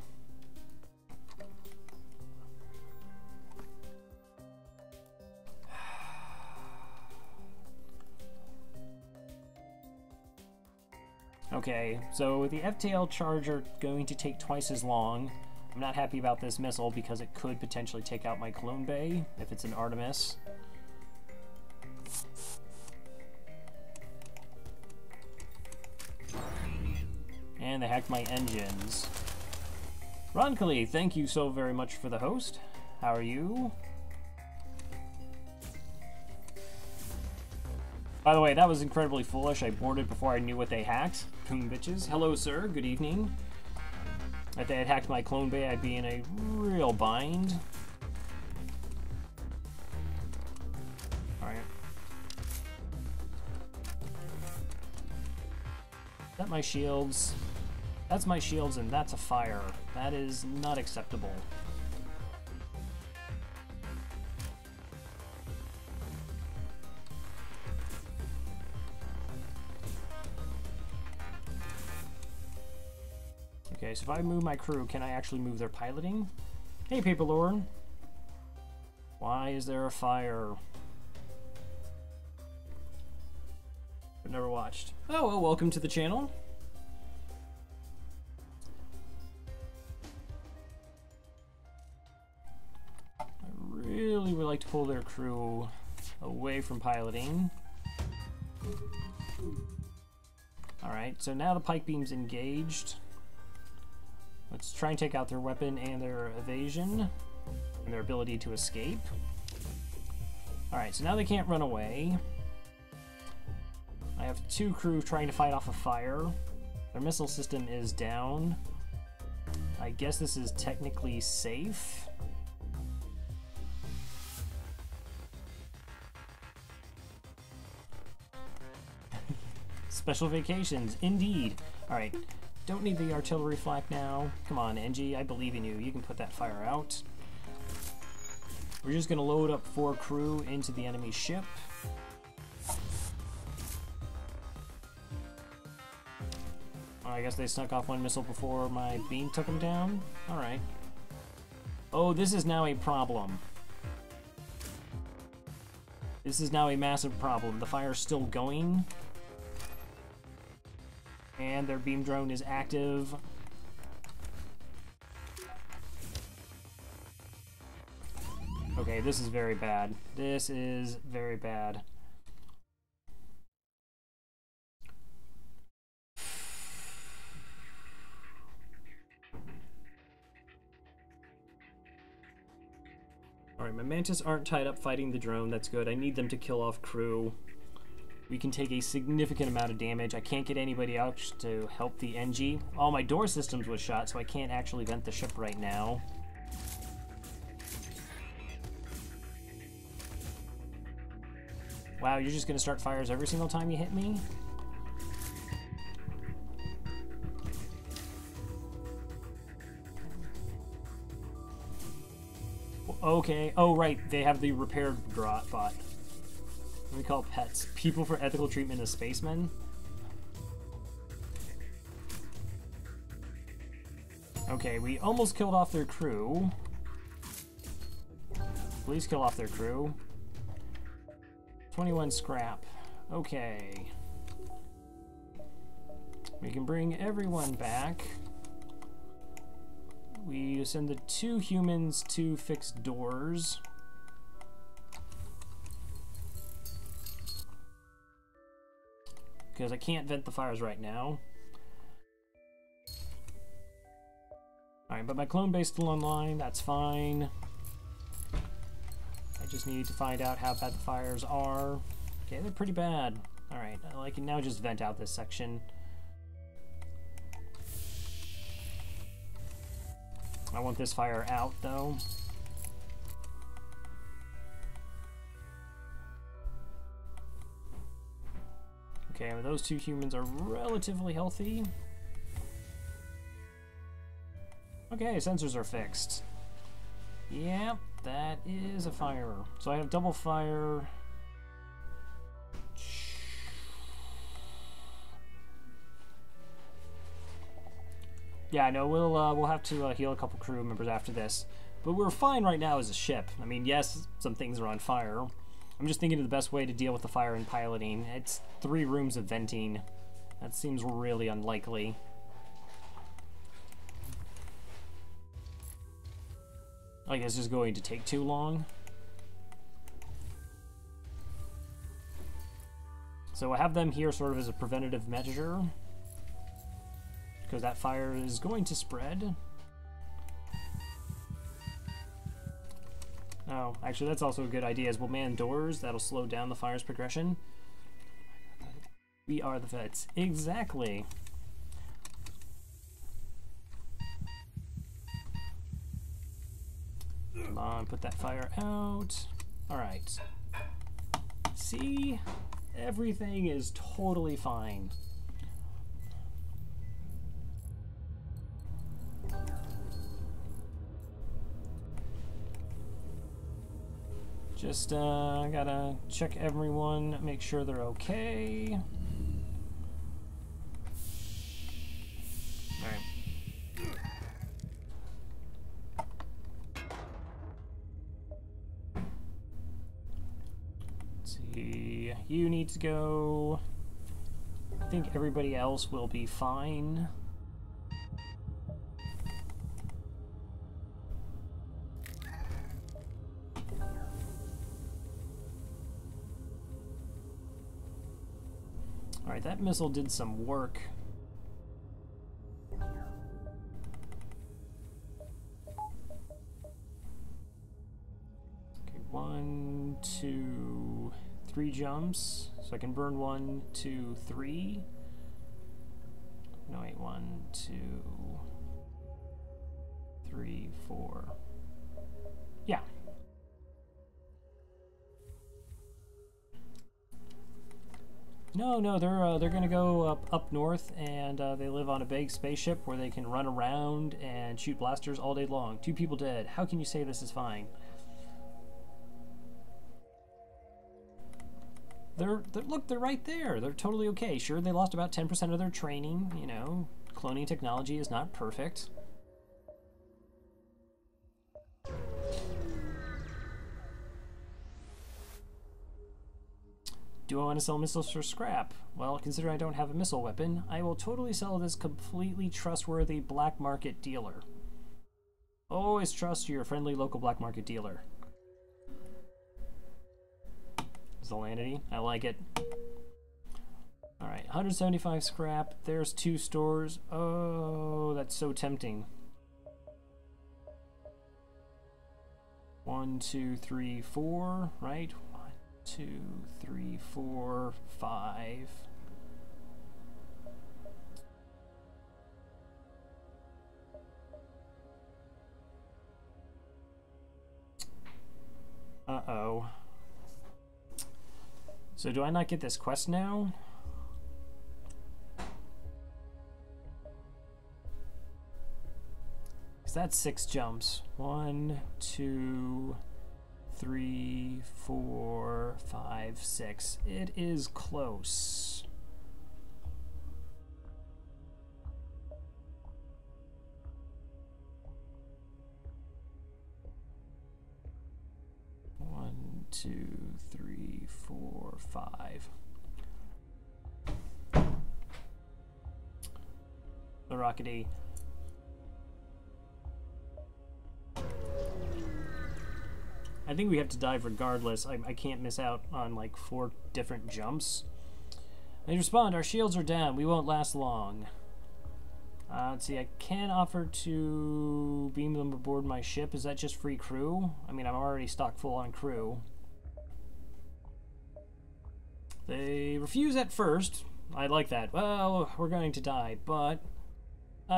[SPEAKER 1] Okay, so the FTL charge are going to take twice as long. I'm not happy about this missile because it could potentially take out my clone bay if it's an Artemis. And they hacked my engines. Ronkali, thank you so very much for the host. How are you? By the way, that was incredibly foolish. I boarded before I knew what they hacked. Boom, bitches. Hello, sir. Good evening. If they had hacked my clone bay, I'd be in a real bind. Alright. Is that my shields? That's my shields, and that's a fire. That is not acceptable. Okay, so if I move my crew, can I actually move their piloting? Hey, Paper Lord. Why is there a fire? I've never watched. Oh, well, welcome to the channel. I really would like to pull their crew away from piloting. Alright, so now the pike beam's engaged. Let's try and take out their weapon and their evasion and their ability to escape. Alright, so now they can't run away. I have 2 crew trying to fight off a fire. Their missile system is down. I guess this is technically safe. Special vacations, indeed. Alright. Don't need the artillery flak now. Come on, NG, I believe in you. You can put that fire out. We're just gonna load up 4 crew into the enemy ship. I guess they snuck off 1 missile before my beam took them down. Alright. Oh, this is now a problem. This is now a massive problem. The fire's still going. And their beam drone is active. Okay, this is very bad. This is very bad. Alright, my Mantis aren't tied up fighting the drone. That's good. I need them to kill off crew. We can take a significant amount of damage. I can't get anybody out to help the NG. All my door systems was shot, so I can't actually vent the ship right now. Wow, you're just gonna start fires every single time you hit me? Okay, oh right, they have the repaired bot. What do we call pets? People for ethical treatment of spacemen? Okay, we almost killed off their crew. Please kill off their crew. 21 scrap. Okay. We can bring everyone back. We send the 2 humans to fix doors. Because I can't vent the fires right now. Alright, but my clone base is still online, that's fine. I just need to find out how bad the fires are. Okay, they're pretty bad. Alright, I can now just vent out this section. I want this fire out, though. Okay, well, those 2 humans are relatively healthy. Okay, sensors are fixed. Yep, that is a fire. So I have double fire. Yeah, I know we'll have to heal a couple crew members after this, but we're fine right now as a ship. I mean, yes, some things are on fire. I'm just thinking of the best way to deal with the fire in piloting. It's 3 rooms of venting. That seems really unlikely. Like, it's just going to take too long. So I have them here sort of as a preventative measure, because that fire is going to spread. Oh, actually that's also a good idea, as we'll man doors. That'll slow down the fire's progression. We are the vets. Exactly. Come on, put that fire out. Alright. See? Everything is totally fine. Just gotta check everyone, make sure they're okay. Alright. Let's see, you need to go. I think everybody else will be fine. Alright, that missile did some work. Okay, 1, 2, 3 jumps. So I can burn 1, 2, 3. No, wait, 1, 2, 3, 4. Yeah. No, they're gonna go up north, and they live on a big spaceship where they can run around and shoot blasters all day long. 2 people dead. How can you say this is fine? Look, they're right there. They're totally okay. Sure, they lost about 10% of their training. You know, cloning technology is not perfect. Do I want to sell missiles for scrap? Well, considering I don't have a missile weapon, I will totally sell this completely trustworthy black market dealer. Always trust your friendly local black market dealer. Zelanity, I like it. Alright, 175 scrap. There's 2 stores. Oh, that's so tempting. 1, 2, 3, 4, right? 2, 3, 4, 5. Uh-oh. So do I not get this quest now? Because that's 6 jumps. 1, 2, 3, 4, 5, 6. It is close. One, 2, 3, 4, 5. The Rockety. I think we have to dive regardless. I can't miss out on like 4 different jumps. They respond, our shields are down. We won't last long. Let's see, I can offer to beam them aboard my ship. Is that just free crew? I mean, I'm already stocked full on crew. They refuse at first. I like that. Well, we're going to die, but...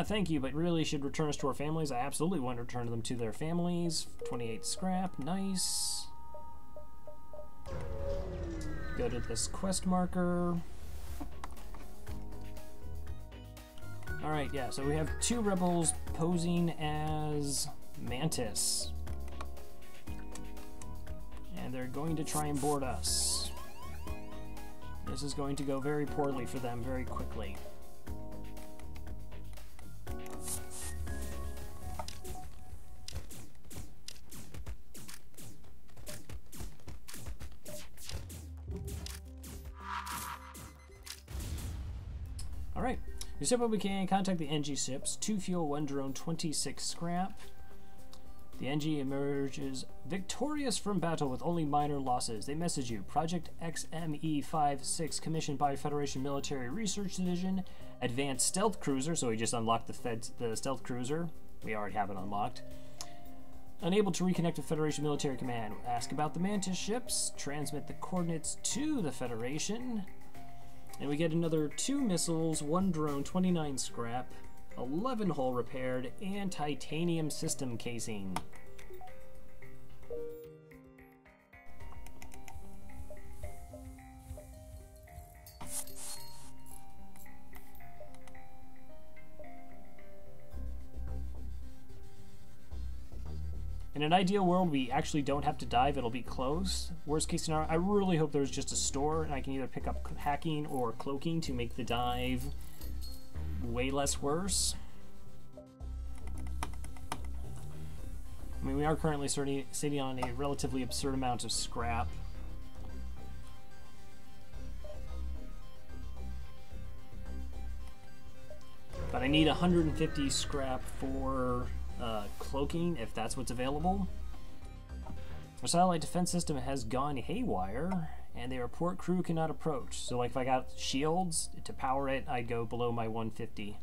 [SPEAKER 1] thank you, but really should return us to our families. I absolutely want to return them to their families. 28 scrap, nice. Go to this quest marker. Alright, yeah, so we have 2 rebels posing as Mantis. And they're going to try and board us. This is going to go very poorly for them very quickly. You step up we can contact the NG ships. 2 fuel, 1 drone, 26 scrap. The NG emerges victorious from battle with only minor losses. They message you. Project XME-56, commissioned by Federation Military Research Division. Advanced stealth cruiser, so we just unlocked the stealth cruiser. We already have it unlocked. Unable to reconnect with Federation Military Command. Ask about the Mantis ships. Transmit the coordinates to the Federation. And we get another 2 missiles, 1 drone, 29 scrap, 11 hull repaired, and titanium system casing. In an ideal world, we actually don't have to dive, it'll be close. Worst case scenario, I really hope there's just a store and I can either pick up hacking or cloaking to make the dive way less worse. I mean, we are currently sitting on a relatively absurd amount of scrap. But I need 150 scrap for cloaking, if that's what's available. Our satellite defense system has gone haywire, and they report crew cannot approach. So like if I got shields, to power it, I'd go below my 150.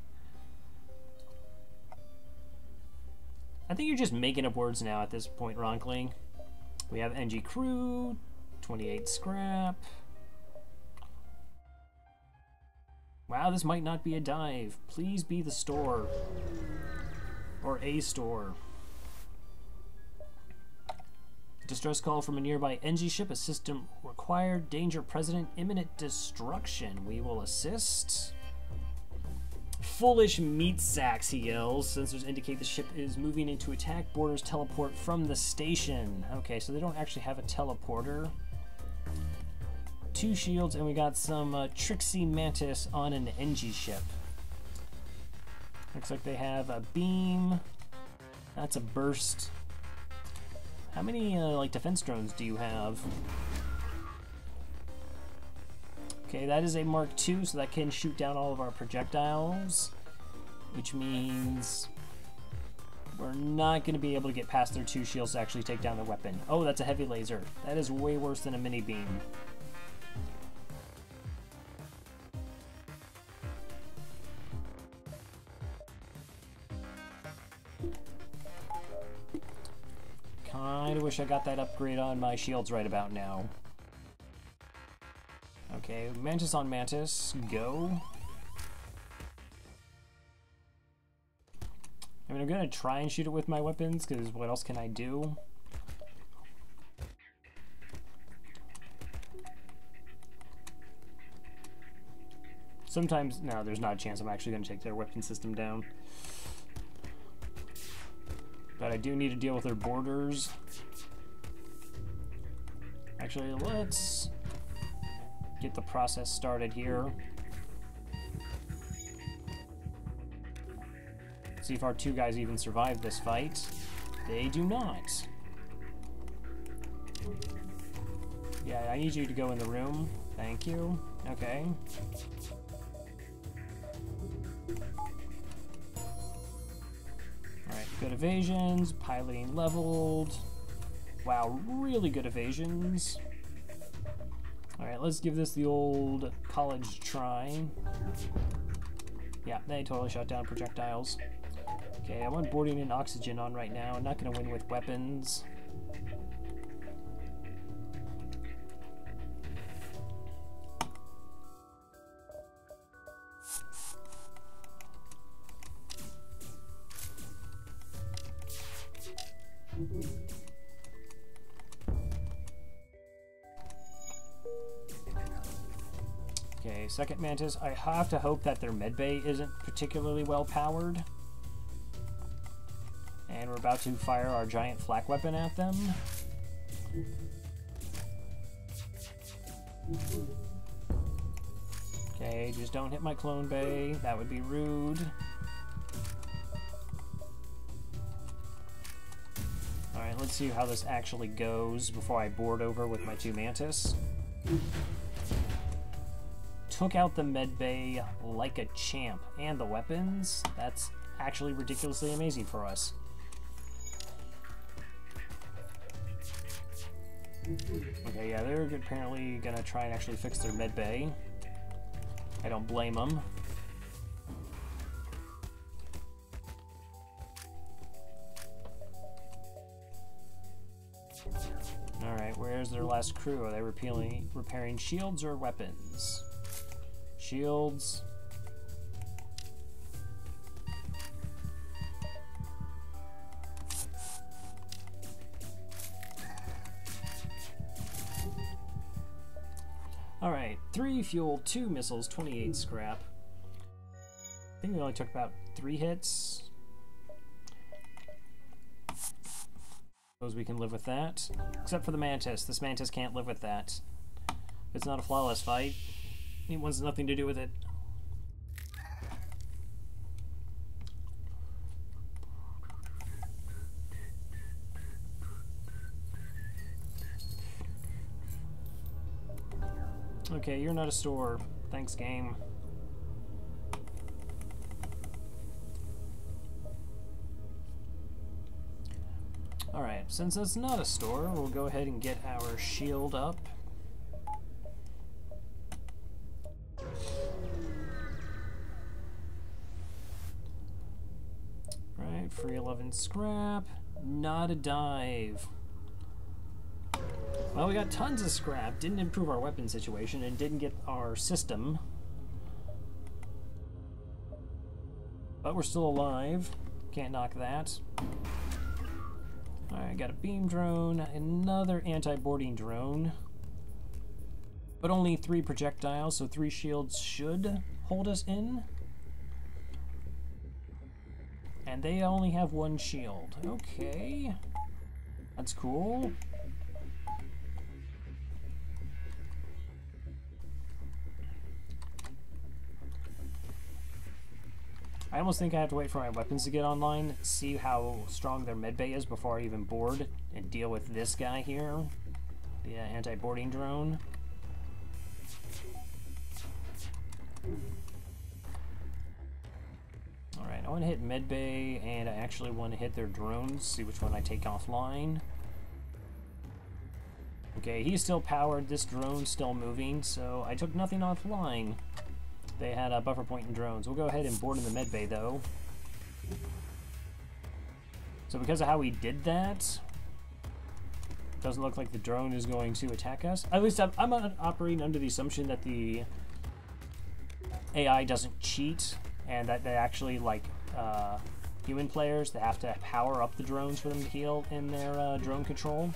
[SPEAKER 1] I think you're just making up words now at this point, Ronkling. We have NG crew, 28 scrap. Wow, this might not be a dive. Please be the store. Or a store. Distress call from a nearby NG ship. A system required. Danger present. Imminent destruction. We will assist. Foolish meat sacks, he yells. Sensors indicate the ship is moving into attack. Boarders teleport from the station. Okay, so they don't actually have a teleporter. 2 shields, and we got some Trixie Mantis on an NG ship. Looks like they have a beam. That's a burst. How many like defense drones do you have? Okay, that is a Mark II, so that can shoot down all of our projectiles, which means we're not going to be able to get past their 2 shields to actually take down the weapon. Oh, that's a heavy laser. That is way worse than a mini beam. Kinda wish I got that upgrade on my shields right about now. Okay, Mantis on Mantis, go. I mean, I'm gonna try and shoot it with my weapons, because what else can I do? Sometimes, no, there's not a chance I'm actually gonna take their weapon system down. But I do need to deal with their boarders. Actually, let's get the process started here. See if our 2 guys even survive this fight. They do not. Yeah, I need you to go in the room. Thank you. Okay. Alright, good evasions, piloting leveled. Wow, really good evasions. Alright, let's give this the old college try. Yeah, they totally shut down projectiles. Okay, I want boarding and oxygen on right now. I'm not going to win with weapons. Okay, second Mantis. I have to hope that their medbay isn't particularly well powered. And we're about to fire our giant flak weapon at them. Okay, just don't hit my clone bay. That would be rude. Alright, let's see how this actually goes before I board over with my 2 Mantis. took out the med bay like a champ. And the weapons, that's actually ridiculously amazing for us. Okay, yeah, they're apparently gonna try and actually fix their med bay. I don't blame them. Alright, where's their last crew? Are they repairing shields or weapons? Shields. Alright, 3 fuel, 2 missiles, 28 scrap. I think we only took about 3 hits. Suppose we can live with that. Except for the Mantis. This Mantis can't live with that. It's not a flawless fight. It wants nothing to do with it. Okay, you're not a store. Thanks, game. Alright, since it's not a store, we'll go ahead and get our shield up. Right, free 11 scrap. Not a dive. Well, we got tons of scrap, didn't improve our weapon situation, and didn't get our system. But we're still alive. Can't knock that. Alright, got a beam drone, another anti-boarding drone. But only 3 projectiles, so 3 shields should hold us in. And they only have 1 shield. Okay. That's cool. I almost think I have to wait for my weapons to get online, see how strong their medbay is before I even board, and deal with this guy here, the anti-boarding drone. Alright, I want to hit medbay, and I actually want to hit their drones, see which one I take offline. Okay, he's still powered, this drone's still moving, so I took nothing offline. They had a buffer point and drones. We'll go ahead and board in the medbay though. So because of how we did that, doesn't look like the drone is going to attack us. At least I'm operating under the assumption that the AI doesn't cheat and that they actually, like human players, they have to power up the drones for them to heal in their drone control.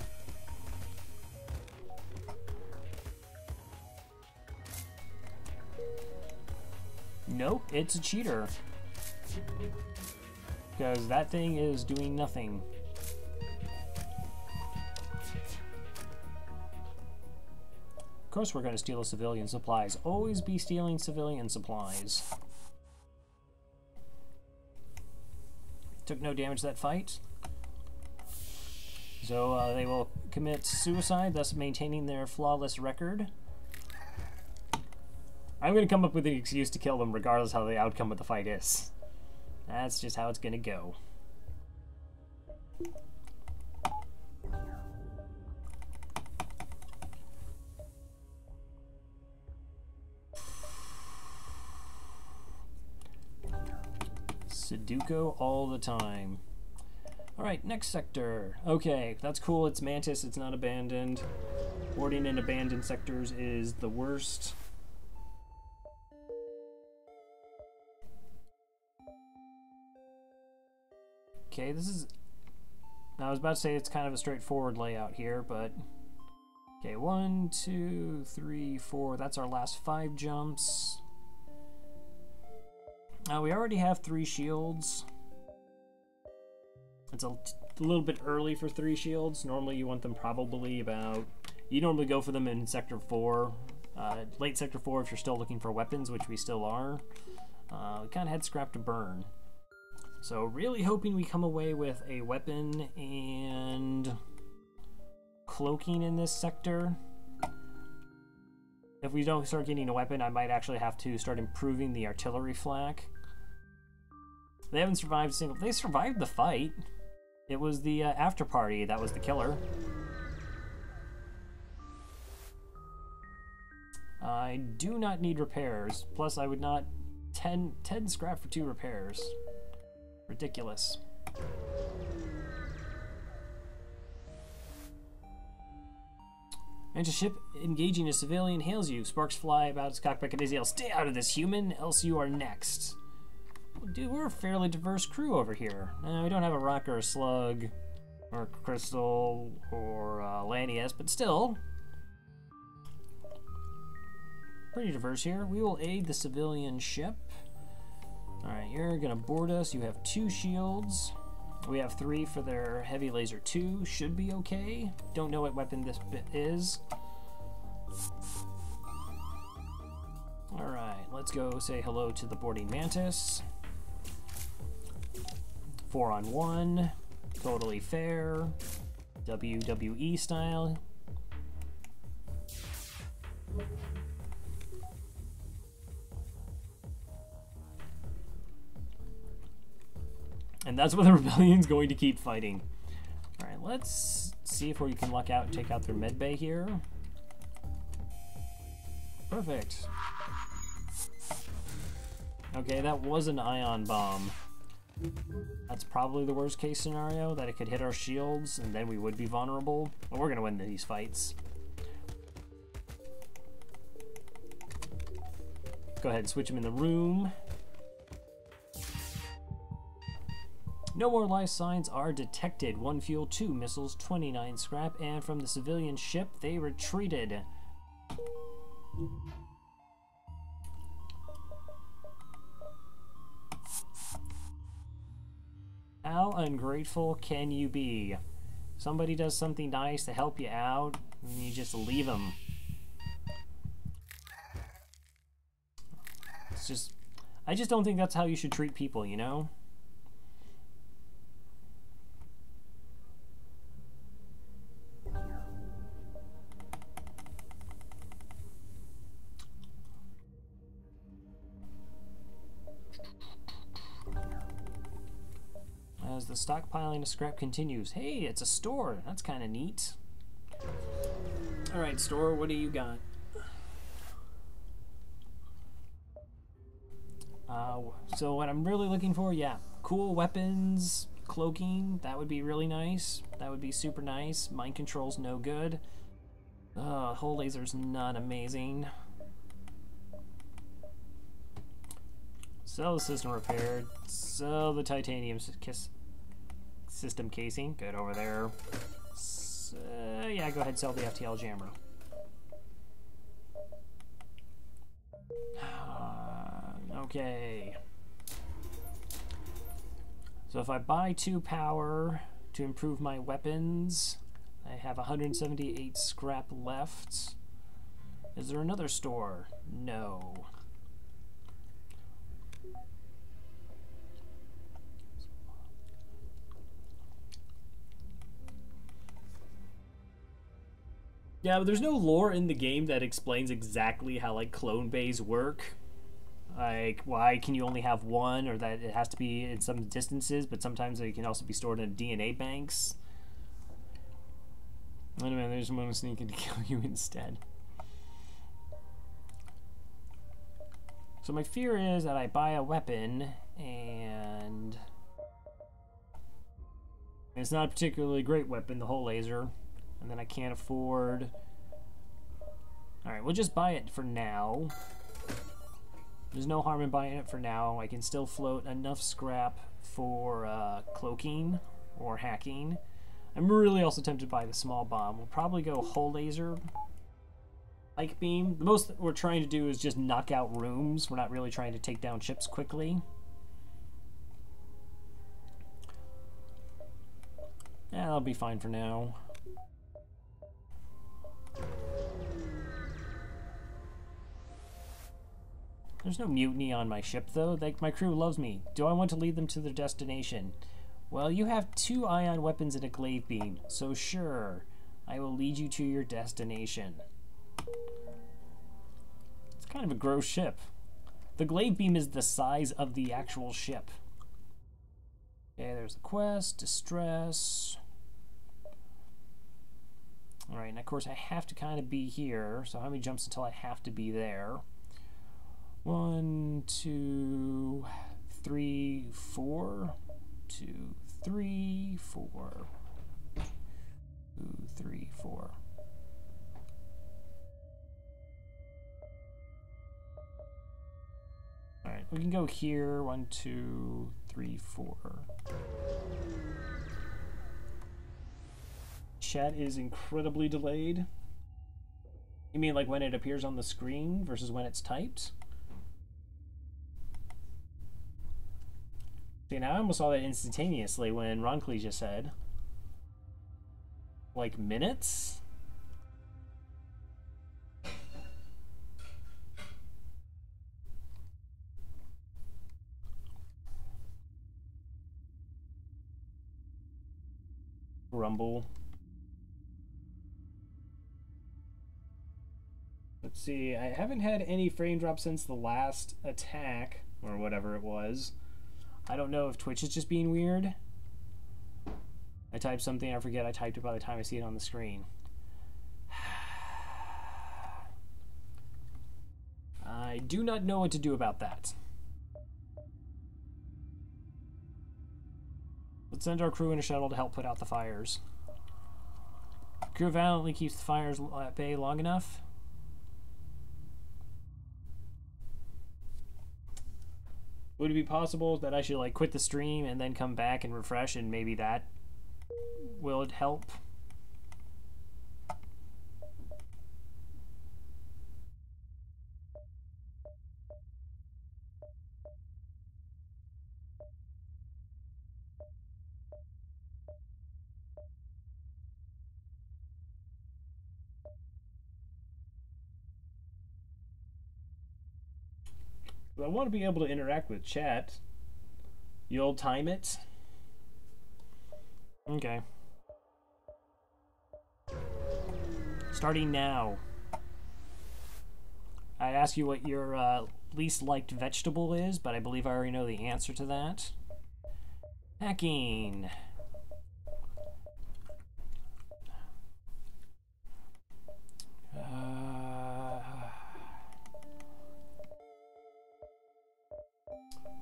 [SPEAKER 1] Nope, it's a cheater. Because that thing is doing nothing. Of course we're going to steal the civilian supplies. Always be stealing civilian supplies. Took no damage that fight. So they will commit suicide, thus maintaining their flawless record. I'm going to come up with an excuse to kill them regardless how the outcome of the fight is. That's just how it's going to go. Sudoku all the time. Alright, next sector. Okay, that's cool. It's Mantis. It's not abandoned. Boarding in abandoned sectors is the worst. Okay, this is... I was about to say it's kind of a straightforward layout here, but... Okay, 1, 2, 3, 4. That's our last 5 jumps. We already have 3 shields. It's a little bit early for 3 shields. Normally you want them probably about... You normally go for them in Sector 4. Late Sector 4 if you're still looking for weapons, which we still are. We kind of had scrap to burn. So really hoping we come away with a weapon and cloaking in this sector. if we don't start getting a weapon, I might actually have to start improving the artillery flak. They haven't survived a single... They survived the fight. It was the after party that was the killer. I do not need repairs. Plus, I would not... 10 scrap for 2 repairs. Ridiculous. And a ship engaging a civilian hails you. Sparks fly about its cockpit and yells, "Stay out of this, human, else you are next." Well, dude, we're a fairly diverse crew over here. We don't have a rock or a slug, or a crystal, or Lanius, but still. Pretty diverse here. We will aid the civilian ship. Alright, you're gonna board us. You have 2 shields. We have 3 for their heavy laser 2. Should be okay. Don't know what weapon this bit is. Alright, let's go say hello to the boarding mantis. 4-on-1. Totally fair. WWE style. And that's what the rebellion's going to keep fighting. Alright, let's see if we can luck out and take out their med bay here. Perfect. Okay, that was an ion bomb. That's probably the worst case scenario, that it could hit our shields and then we would be vulnerable. But we're gonna win these fights. Go ahead and switch them in the room. No more life signs are detected. 1 fuel, 2 missiles, 29 scrap, and from the civilian ship, they retreated. How ungrateful can you be? Somebody does something nice to help you out, and you just leave them. It's just... I just don't think that's how you should treat people, you know? As the stockpiling of scrap continues. Hey, it's a store. That's kind of neat. Alright, store, what do you got? So what I'm really looking for, yeah, cool weapons, cloaking, that would be really nice. That would be super nice. Mind control's no good. Hull laser's not amazing. Sell the system repaired. Sell the titanium system casing. Good over there. Yeah, go ahead and sell the FTL jammer. Okay. So if I buy 2 power to improve my weapons, I have 178 scrap left. Is there another store? No. Yeah, but there's no lore in the game that explains exactly how, like, clone bays work. Like, why can you only have 1, or that it has to be in some distances, but sometimes they can also be stored in DNA banks. Wait a minute, there's one sneaking to kill you instead. So my fear is that I buy a weapon, and it's not a particularly great weapon, the hull laser. And then I can't afford... Alright, we'll just buy it for now. There's no harm in buying it for now. I can still float enough scrap for cloaking or hacking. I'm really also tempted by the small bomb. We'll probably go hull laser, spike beam. The most that we're trying to do is just knock out rooms. We're not really trying to take down ships quickly. Yeah, that'll be fine for now. There's no mutiny on my ship, though. My crew loves me. Do I want to lead them to their destination? Well, you have 2 ion weapons and a glaive beam, so sure, I will lead you to your destination. Kind of a gross ship. The glaive beam is the size of the actual ship. Okay, there's the quest, distress. Alright, and of course I have to kind of be here, so how many jumps until I have to be there? 1, 2, 3, 4. 2, 3, 4. 2, 3, 4. Alright, we can go here. 1, 2, 3, 4. Chat is incredibly delayed. You mean like when it appears on the screen versus when it's typed? See, now I almost saw that instantaneously when Ronclea just said. Like minutes? Rumble. Let's see, I haven't had any frame drop since the last attack, or whatever it was. I don't know if Twitch is just being weird. I typed something, I forget I typed it by the time I see it on the screen. I do not know what to do about that. Let's send our crew in a shuttle to help put out the fires. Crew valiantly keeps the fires at bay long enough. Would it be possible that I should like quit the stream and then come back and refresh, and maybe that will help? I want to be able to interact with chat. You'll time it? Okay. Starting now. I'd ask you what your least liked vegetable is, but I believe I already know the answer to that. Hacking.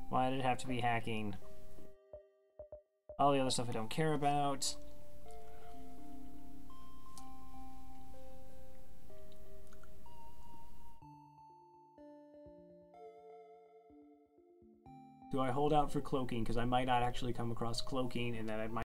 [SPEAKER 1] Why did it have to be hacking? All the other stuff I don't care about. Do I hold out for cloaking? Because I might not actually come across cloaking, and then I might